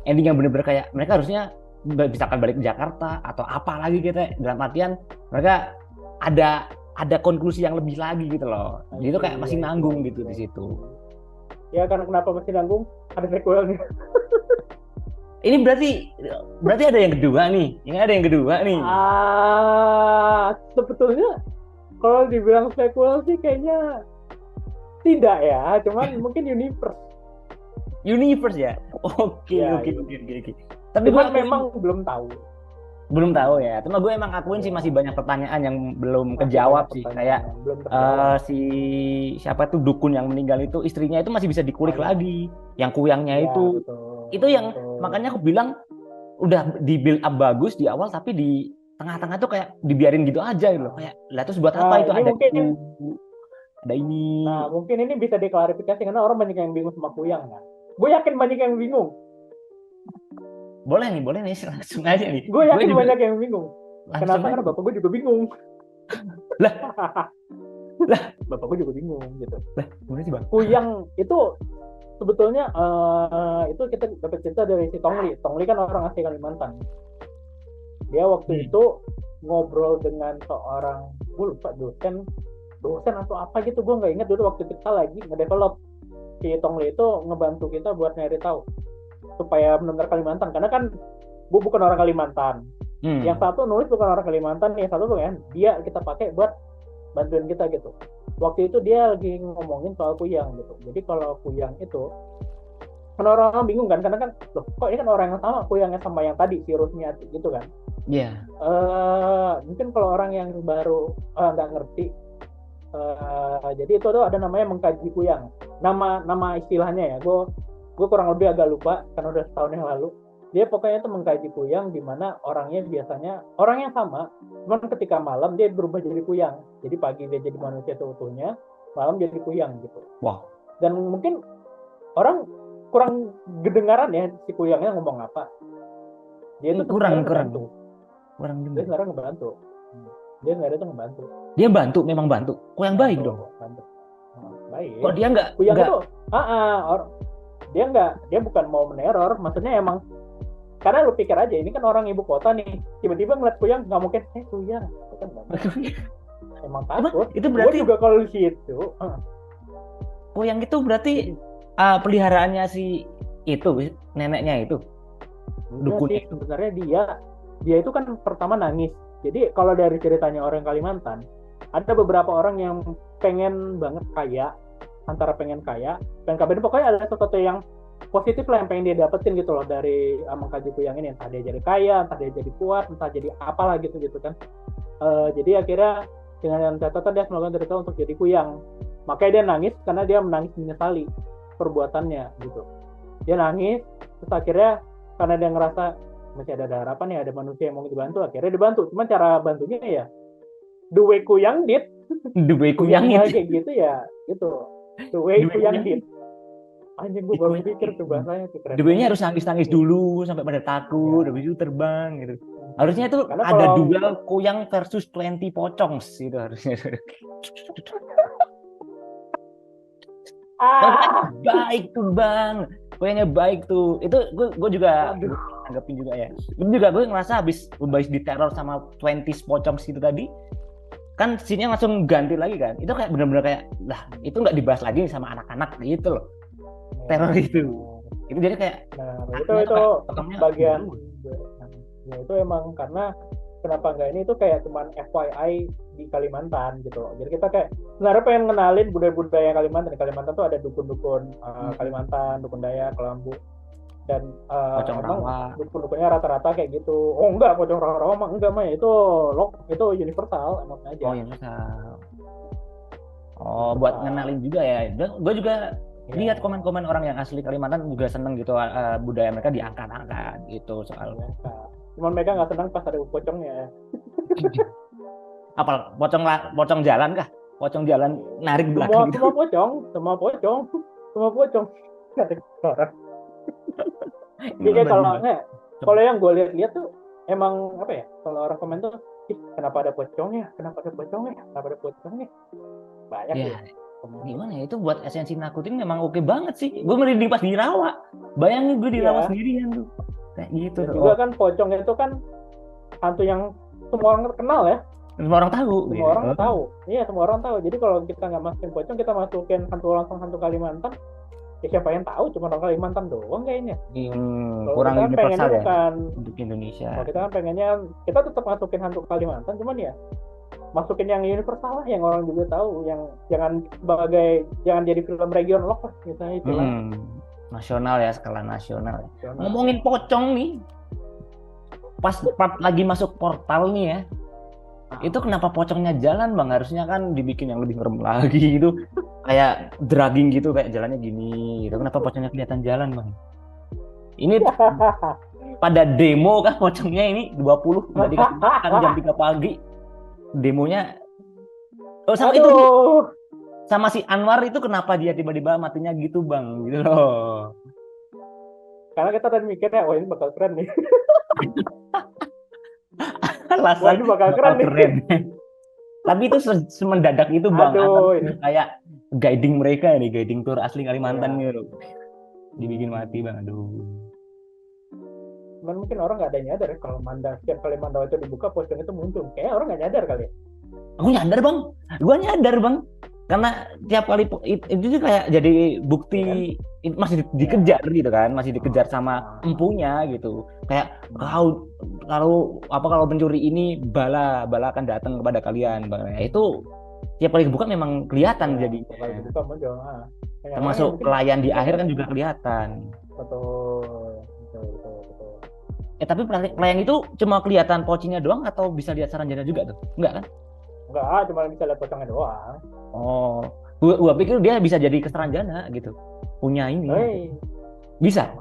ending yang benar-benar kayak mereka harusnya misalkan balik ke Jakarta atau apa lagi gitu ya. Dalam artian mereka ada konklusi yang lebih lagi gitu loh. Jadi itu kayak masih nanggung gitu di situ. Ya karena kenapa masih nanggung? Ada sequelnya. Ini berarti ada yang kedua nih. Ini ada yang kedua nih. Sebetulnya kalau dibilang sequel sih kayaknya tidak ya, cuman mungkin Universe ya. Oke. Tapi cuman gue memang belum tahu ya. Cuma gue emang akuin sih masih banyak pertanyaan yang belum Masih kejawab banyak sih. pertanyaan Kayak yang belum terjawab. si siapa tuh dukun yang meninggal itu istrinya itu masih bisa dikulik lagi. Yang kuyangnya Ya, itu. betul, Itu yang betul. makanya aku bilang udah di build up bagus di awal tapi di tengah-tengah tuh kayak dibiarin gitu aja gitu loh. Kayak lah terus buat apa itu ini ada mungkin itu, ada ini. Nah, mungkin ini bisa diklarifikasi karena orang banyak yang bingung sama Kuyang kan. Gue yakin banyak yang bingung. Boleh nih langsung aja nih. Gue yakin banyak yang bingung. Kenapa? Aja. Karena bapak gue juga bingung. Lah, bapak gue juga bingung gitu. Lah, gimana sih bang? Kuyang itu sebetulnya itu kita dapat cerita dari si Tongli. Tongli kan orang asli Kalimantan. Dia waktu itu ngobrol dengan seorang, gue lupa dosen atau apa gitu, gue nggak ingat dulu waktu kita lagi ngedevelop. Si Tongli itu ngebantu kita buat nyari tahu supaya benar-benar Kalimantan, karena kan gue bukan orang Kalimantan. Yang satu nulis bukan orang Kalimantan, yang satu kan dia kita pakai buat bantuin kita gitu. Waktu itu dia lagi ngomongin soal Kuyang gitu. Jadi kalau Kuyang itu kan orang bingung kan, karena kan loh kok ini kan orang yang sama Kuyangnya sama yang tadi si Rusmiati gitu kan. Iya. Mungkin kalau orang yang baru nggak ngerti, jadi itu ada namanya mengkaji Kuyang. Nama istilahnya ya, gue kurang lebih agak lupa karena udah setahun yang lalu. Dia pokoknya itu mengkaji Kuyang di mana orangnya biasanya orang yang sama, cuman ketika malam dia berubah jadi Kuyang. Jadi pagi dia jadi manusia seutuhnya, malam jadi Kuyang gitu. Wah. Dan mungkin orang kurang kedengaran ya si Kuyangnya ngomong apa. Dia itu kurang ngebantu. Dia sebenarnya ngebantu. Dia nggak ada tuh ngebantu. Dia bantu, memang bantu. Kuyang baik dong. Bantu. Baik. Kok dia nggak? Kuyang itu, dia bukan mau meneror, maksudnya emang karena lu pikir aja ini kan orang ibu kota nih, tiba-tiba ngeliat Kuyang nggak mungkin Kuyang itu kan emang takut. Itu berarti gua juga kalau di situ Kuyang itu berarti peliharaannya si itu neneknya itu dukun itu. Sebenarnya dia itu kan pertama nangis. Jadi kalau dari ceritanya orang Kalimantan, ada beberapa orang yang pengen banget kaya, antara pengen kaya dan kabin, pokoknya ada sesuatu yang positif lah yang pengen dia dapetin gitu loh dari mengkaji Kuyang ini. Entah dia jadi kaya, entah dia jadi kuat, entah jadi apalah gitu kan. Jadi akhirnya dengan catatan dia melakukan ritual untuk jadi Kuyang. Makanya dia nangis karena dia menangis menyesali perbuatannya gitu. Dia nangis, terus akhirnya karena dia ngerasa masih ada harapan ya, ada manusia yang mau dibantu, akhirnya dibantu. Cuman cara bantunya ya the way Kuyang did. The way Kuyang itu kayak gitu ya, gitu. The way Kuyang did. Anjing, gue baru pikir tuh bahasanya tuh keren. The way-nya harus nangis-nangis dulu sampai pada takut, habis itu terbang gitu. Harusnya itu karena ada duel Kuyang versus 20 pocong gitu harusnya. Baik tuh bang, Kuyangnya baik tuh. Itu gue juga anggapin juga ya. Ini juga gue ngerasa habis diteror sama 20 pocong itu tadi, kan scene-nya langsung ganti lagi kan. Itu kayak benar-benar kayak lah itu nggak dibahas lagi sama anak-anak gitu loh. Teror itu jadi kayak itu bagian ya, itu emang karena kenapa enggak ini itu kayak cuman FYI di Kalimantan gitu. Jadi kita kayak sebenarnya pengen ngenalin budaya-budaya Kalimantan. Di Kalimantan tuh ada dukun-dukun Kalimantan, dukun Dayak, Kelambu, dan pocong rawa. Dukun-dukunnya rata-rata kayak gitu. Oh enggak, pocong rawa mah enggak mah itu universal emang aja. Oh universal. Oh buat ngenalin juga ya. Gue juga lihat komen-komen orang yang asli Kalimantan juga seneng gitu budaya mereka diangkat-angkat gitu soal Cuman mereka nggak senang pas ada pocongnya. Apa pocong jalan kah? Pocong jalan narik Semua belakang gitu. semua pocong, semua pocong, semua pocong. Nggak ada orang. Iya kalau yang gue lihat tuh emang apa ya? Kalau orang komen tuh, ih kenapa ada pocongnya? Kenapa ada pocongnya? Kenapa ada pocongnya? Banyak Ya, ya. Komen. gimana ya, itu buat esensi nakutin memang oke banget sih. Gue merinding pas di rawa. Bayangin gue di rawa Iya. sendirian tuh. Kayak gitu Dan tuh. juga Oh, kan pocong itu kan hantu yang semua orang kenal ya. semua orang tahu Semua gitu. orang tahu. Iya, semua orang tahu. Jadi kalau kita nggak masukin pocong, kita masukin hantu Kalimantan, ya siapa yang tahu? Cuma orang Kalimantan doang kayaknya. Kalau Kurang kita kan pengennya universal ya bukan, untuk Indonesia. kalau kita kan pengennya kita tetap masukin hantu Kalimantan, cuman ya masukin yang universal lah, yang orang juga tahu, yang jangan jadi film region loh lah, misalnya itu lah. Nasional ya, skala nasional. Nasional. Ngomongin pocong nih, pas lagi masuk portal nih ya, itu kenapa pocongnya jalan bang? Harusnya kan dibikin yang lebih ngerem lagi gitu, kayak dragging gitu, kayak jalannya gini gitu. Kenapa pocongnya kelihatan jalan bang? Ini pada demo kan pocongnya ini 20 nggak dikasih makan jam 3 pagi. Demonya sama itu Aduh, sama si Anwar itu kenapa dia tiba-tiba matinya gitu bang gitu loh. karena kita tadi mikirnya, wah ini bakal keren nih. Wah Alasan ini bakal keren nih. keren. Tapi itu semendadak itu bang, atau Aduh, ini. kayak guiding mereka nih, guiding tour asli Kalimantan Iya. gitu. Dibikin mati bang, aduh. Cuman mungkin orang nggak ada yang nyadar ya, kalau setiap kali mandau itu dibuka, pocong itu muncul. Kayaknya orang nggak nyadar kali ya. Aku nyadar bang, gua nyadar bang, karena tiap kali itu tuh kayak jadi bukti masih dikejar gitu kan, masih dikejar sama empunya gitu. Kayak kalau pencuri ini bala akan datang kepada kalian bang. Nah, itu tiap kali dibuka memang kelihatan Ya, jadinya. kalau dibuka muncul. Termasuk pelayan di akhir kan juga kelihatan. Betul. Tapi pelayan itu cuma kelihatan pocinya doang atau bisa lihat Saranjana juga tuh? Enggak kan? Enggak, cuma bisa lihat pocongnya doang. Oh, gua pikir dia bisa jadi ke Saranjana gitu. Punya ini. Hei, Bisa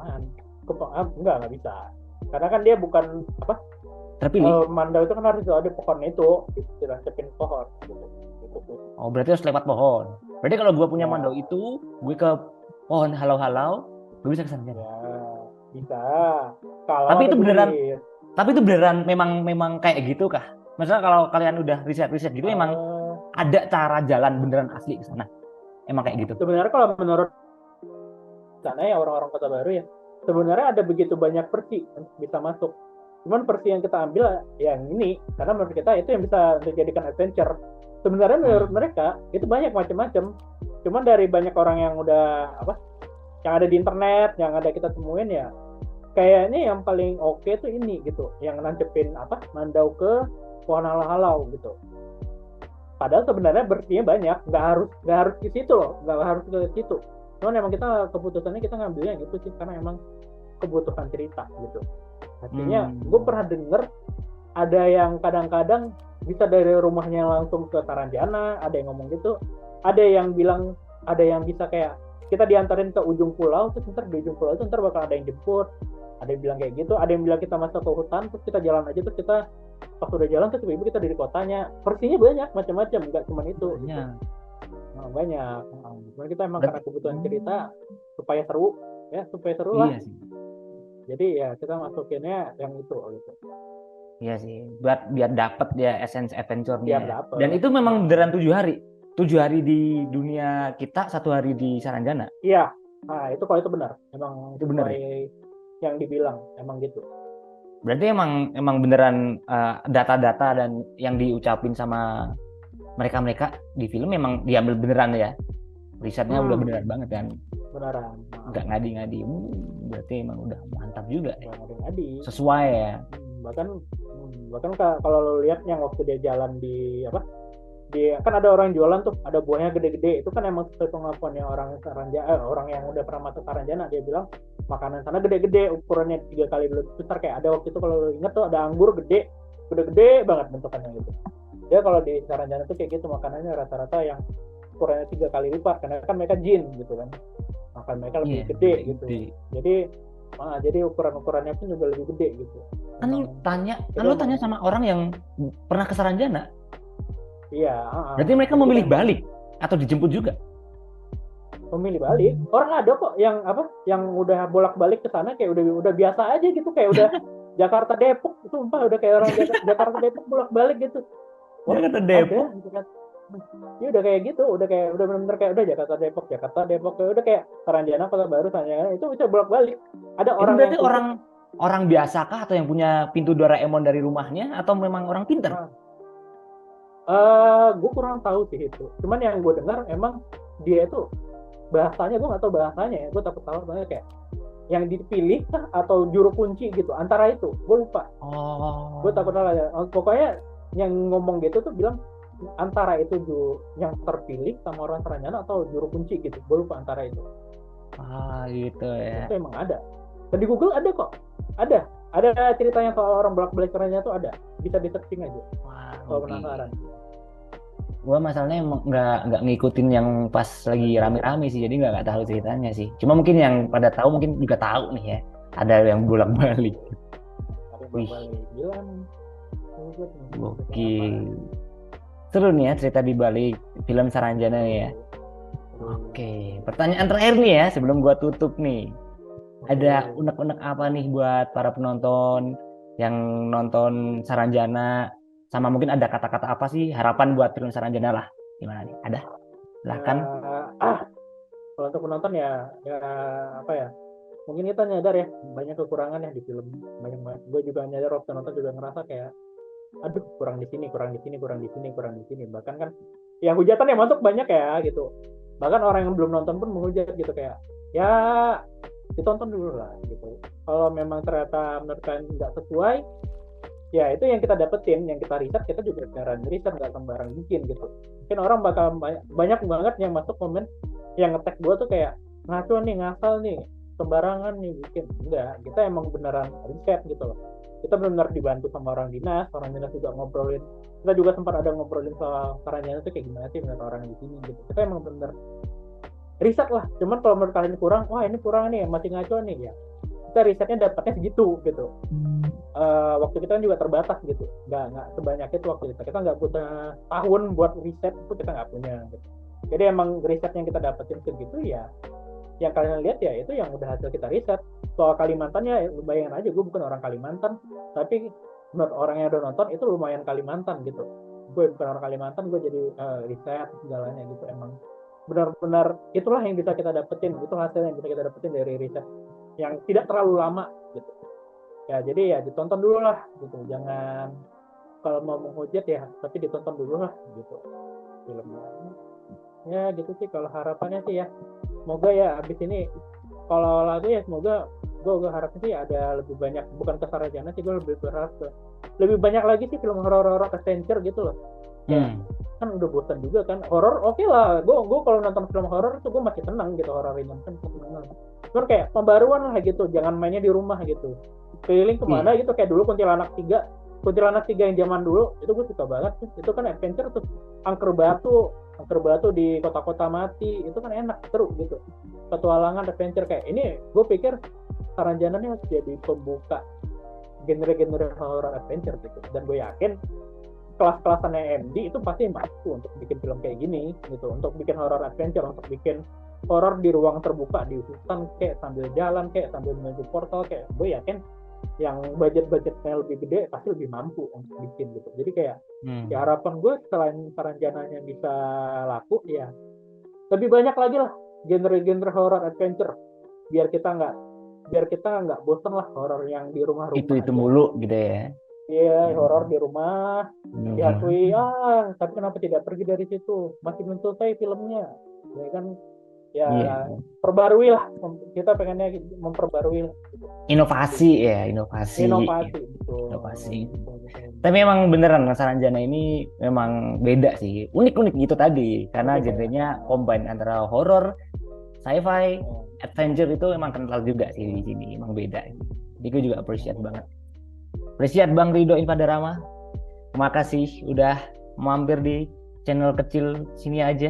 enggak bisa. Karena kan dia bukan apa? terpilih. Mandau itu kan harus ada pohon itu, dilancepin pohon. Gitu. Oh, berarti harus lewat pohon. Berarti kalau gua punya mandau itu, gue ke pohon halau-halau, gue bisa ke Saranjana. Ya, bisa. Kalau Tapi ada itu beneran, duit. tapi itu beneran memang kayak gitu kah? Maksudnya kalau kalian udah riset gitu emang ada cara jalan beneran asli ke sana? Emang kayak gitu? Sebenarnya kalau menurut sana ya orang-orang Kota Baru ya, sebenarnya ada begitu banyak versi yang bisa masuk. Cuman versi yang kita ambil yang ini, karena menurut kita itu yang bisa dijadikan adventure. Sebenarnya menurut mereka itu banyak macam-macam. Cuman dari banyak orang yang udah yang ada di internet, yang ada kita temuin ya, kayaknya yang paling oke tuh ini gitu, yang nancepin mandau ke pohon halau-halau gitu. Padahal sebenarnya versinya banyak, nggak harus ke situ loh, nggak harus ke situ. Cuman emang kita keputusannya kita ngambilnya gitu sih, karena emang kebutuhan cerita gitu. Artinya gue pernah denger ada yang kadang-kadang bisa dari rumahnya langsung ke Saranjana, ada yang ngomong gitu, ada yang bilang, ada yang bisa kayak kita diantarin ke ujung pulau, terus ntar di ujung pulau itu ntar bakal ada yang jemput, ada yang bilang kayak gitu, ada yang bilang kita masuk ke hutan, terus kita jalan aja, terus kita pas udah jalan terus tiba-tiba kita di kotanya. Versinya banyak macam-macam, nggak cuma itu. Banyak. Cuman kita emang karena kebutuhan cerita supaya seru lah. Iya sih. Jadi ya kita masukinnya yang itu gitu. Iya sih, biar dapet ya essence adventure-nya. Biar dapet. Dan itu memang beneran 7 hari. 7 hari di dunia kita, 1 hari di Saranjana. Iya. Nah, itu kalau itu benar. Emang itu benar yang dibilang emang gitu. Berarti emang beneran data-data dan yang diucapin sama mereka di film memang diambil beneran ya. Risetnya udah beneran banget kan. Beneran. Nggak ngadi-ngadi. Berarti emang udah mantap juga ya. Ngadi-ngadi. Sesuai ya. Bahkan kalau lo lihat yang waktu dia jalan di kan ada orang jualan tuh, ada buahnya gede-gede, itu kan emang sesuai pengakuannya orang yang udah pernah masuk Saranjana. Dia bilang makanan sana gede-gede, ukurannya 3 kali lebih besar. Kayak ada waktu itu kalau lo inget tuh ada anggur gede banget bentukannya gitu. Dia kalau di Saranjana tuh kayak gitu, makanannya rata-rata yang ukurannya 3 kali lipat, karena kan mereka jin gitu kan, makan mereka lebih gede gitu. Jadi Jadi ukurannya pun juga lebih gede gitu. Kan lu Emang tanya, kan kita lu emang tanya sama orang yang pernah ke Saranjana. iya, Berarti mereka jadi kita memilih emang balik atau dijemput juga. memilih balik. Orang ada kok yang yang udah bolak-balik ke sana kayak udah biasa aja gitu, kayak udah Jakarta Depok, sumpah udah kayak orang Jakarta Depok bolak-balik gitu. Wah, Jakarta ada Depok. gitu kan. Ya udah kayak gitu, udah benar-benar kayak udah Jakarta Depok, kayak udah kayak Saranjana Kota Baru Saranjana itu bisa bolak-balik. Ada Itu orang yang berarti khusus. orang biasa kah atau yang punya pintu Doraemon dari rumahnya atau memang orang pinter? Nah, gue kurang tahu sih itu. Cuman yang gue dengar emang dia itu bahasanya, gue nggak tahu bahasanya ya, gue takut salah banget, kayak yang dipilih kah atau juru kunci gitu, antara itu gue lupa, gue takut Oh. salah ya. Pokoknya yang ngomong gitu tuh bilang antara itu yang terpilih sama orang Saranjana atau juru kunci gitu, gue lupa antara itu. Ah, gitu ya. Itu emang ada, dan di Google ada kok, ada ceritanya soal orang bolak-balik Saranjana tuh ada, bisa di searching aja Wah, kalau oke. penasaran. Gua masalahnya emang nggak ngikutin yang pas lagi rame-rame sih, jadi nggak tahu ceritanya sih. Cuma mungkin yang pada tahu mungkin juga tahu nih ya. Ada yang bolak-balik. Ada yang Wih, bolak-balik, gila nih. oke. Seru nih ya cerita di balik film Saranjana nih ya. Oke, pertanyaan terakhir nih ya sebelum gua tutup nih. Ada unek-unek apa nih buat para penonton yang nonton Saranjana, sama mungkin ada kata-kata apa sih harapan buat film Saranjana lah? Gimana nih? Ada? Silahkan. Kalau untuk penonton ya apa ya, mungkin kita nyadar ya banyak kekurangan ya di film, banyak banget. Gue juga nyadar waktu nonton juga ngerasa kayak aduh kurang di sini, bahkan kan yang hujatan yang masuk banyak ya gitu, bahkan orang yang belum nonton pun menghujat gitu, kayak ya ditonton dulu lah gitu. Kalau memang ternyata menurut kalian nggak sesuai, ya itu yang kita dapetin, yang kita riset, kita juga beneran riset, nggak sembarang bikin gitu. Mungkin orang bakal banyak banget yang masuk komen yang ngetek gue tuh kayak ngaco nih, ngasal nih, sembarangan nih bikin. Enggak, kita emang beneran riset gitu loh. Kita benar-benar dibantu sama orang dinas juga ngobrolin. Kita juga sempat ada ngobrolin soal Saranjana tuh kayak gimana sih menurut orang di sini gitu. Kita emang bener riset lah. Cuman kalau menurut kalian kurang, wah ini kurang nih, masih ngaco nih ya. Kita risetnya dapatnya segitu gitu. Waktu kita kan juga terbatas gitu, nggak sebanyak itu waktu kita nggak punya tahun buat riset, itu kita nggak punya gitu. Jadi emang riset yang kita dapetin segitu ya, yang kalian lihat ya itu yang udah hasil kita riset. Soal Kalimantan ya bayangin aja, gue bukan orang Kalimantan, tapi menurut orang yang udah nonton itu lumayan Kalimantan gitu. Gue bukan orang Kalimantan, gue jadi riset segalanya gitu. Emang benar-benar itulah yang bisa kita dapetin, itu hasil yang bisa kita dapetin dari riset yang tidak terlalu lama gitu. Ya jadi ya ditonton dulu lah gitu, jangan kalau mau menghujat ya tapi ditonton dulu lah gitu filmnya. Ya gitu sih kalau harapannya sih ya, semoga ya abis ini kalau lagu ya semoga gue harapnya sih ada lebih banyak, bukan ke Sarajana sih, gue lebih berharap ke lebih banyak lagi sih film horor adventure gitu loh. Kayak kan udah bosan juga kan horor, oke lah, gue kalau nonton film horor tuh gue masih senang gitu, horor ini kan senang. Cuman kayak pembaruan lah gitu, jangan mainnya di rumah gitu, keliling kemana gitu, kayak dulu Kuntilanak 3 yang zaman dulu itu gue suka banget. Itu kan adventure tuh, angker batu di kota-kota mati, itu kan enak, seru gitu, petualangan adventure. Kayak ini gue pikir Saranjana nih harus jadi pembuka genre-genre horror adventure gitu, dan gue yakin kelas-kelasannya MD itu pasti mampu untuk bikin film kayak gini gitu, untuk bikin horror adventure, untuk bikin horror di ruang terbuka, di hutan kayak sambil jalan, kayak sambil menuju portal. Kayak gue yakin yang budgetnya lebih gede pasti lebih mampu untuk bikin gitu. Jadi kayak ya harapan gue selain Saranjananya bisa laku ya lebih banyak lagi lah genre-genre horror adventure, biar kita nggak bosen lah horror yang di rumah-rumah Itu aja. mulu gitu ya. Iya, horor di rumah, dihantui, tapi kenapa tidak pergi dari situ? Masih belum selesai filmnya, ya kan? Ya, perbarui lah. Kita pengennya memperbarui. Inovasi ya, inovasi. Betul. Inovasi. Tapi memang beneran Saranjana ini memang beda sih, unik-unik gitu tadi, karena genrenya combine antara horor, sci-fi, adventure, itu memang kental juga sih di sini, emang beda. Jadi gue juga appreciate banget. Appreciate Bang Ridho Infadarama. Terima kasih udah mampir di channel kecil sini aja.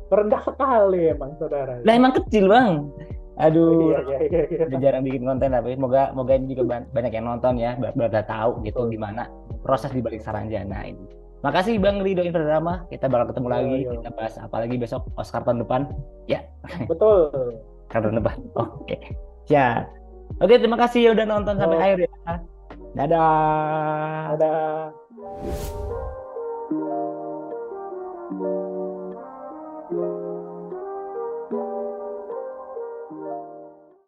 Rendah sekali emang saudara. Lah emang kecil Bang. Aduh, Iya, iya, iya, iya. udah jarang bikin konten tapi semoga ini juga banyak yang nonton ya, biar pada tahu gitu Betul. gimana proses di balik Saranjana ini. Makasih Bang Rido Infodrama, kita bakal ketemu Yo, lagi, kita yo. bahas apa lagi besok Oscar tahun depan. Ya, Betul. Oscar tahun depan. Oke. Ya. Oke, terima kasih ya udah nonton sampai Oh, akhir ya. Dadah. ada.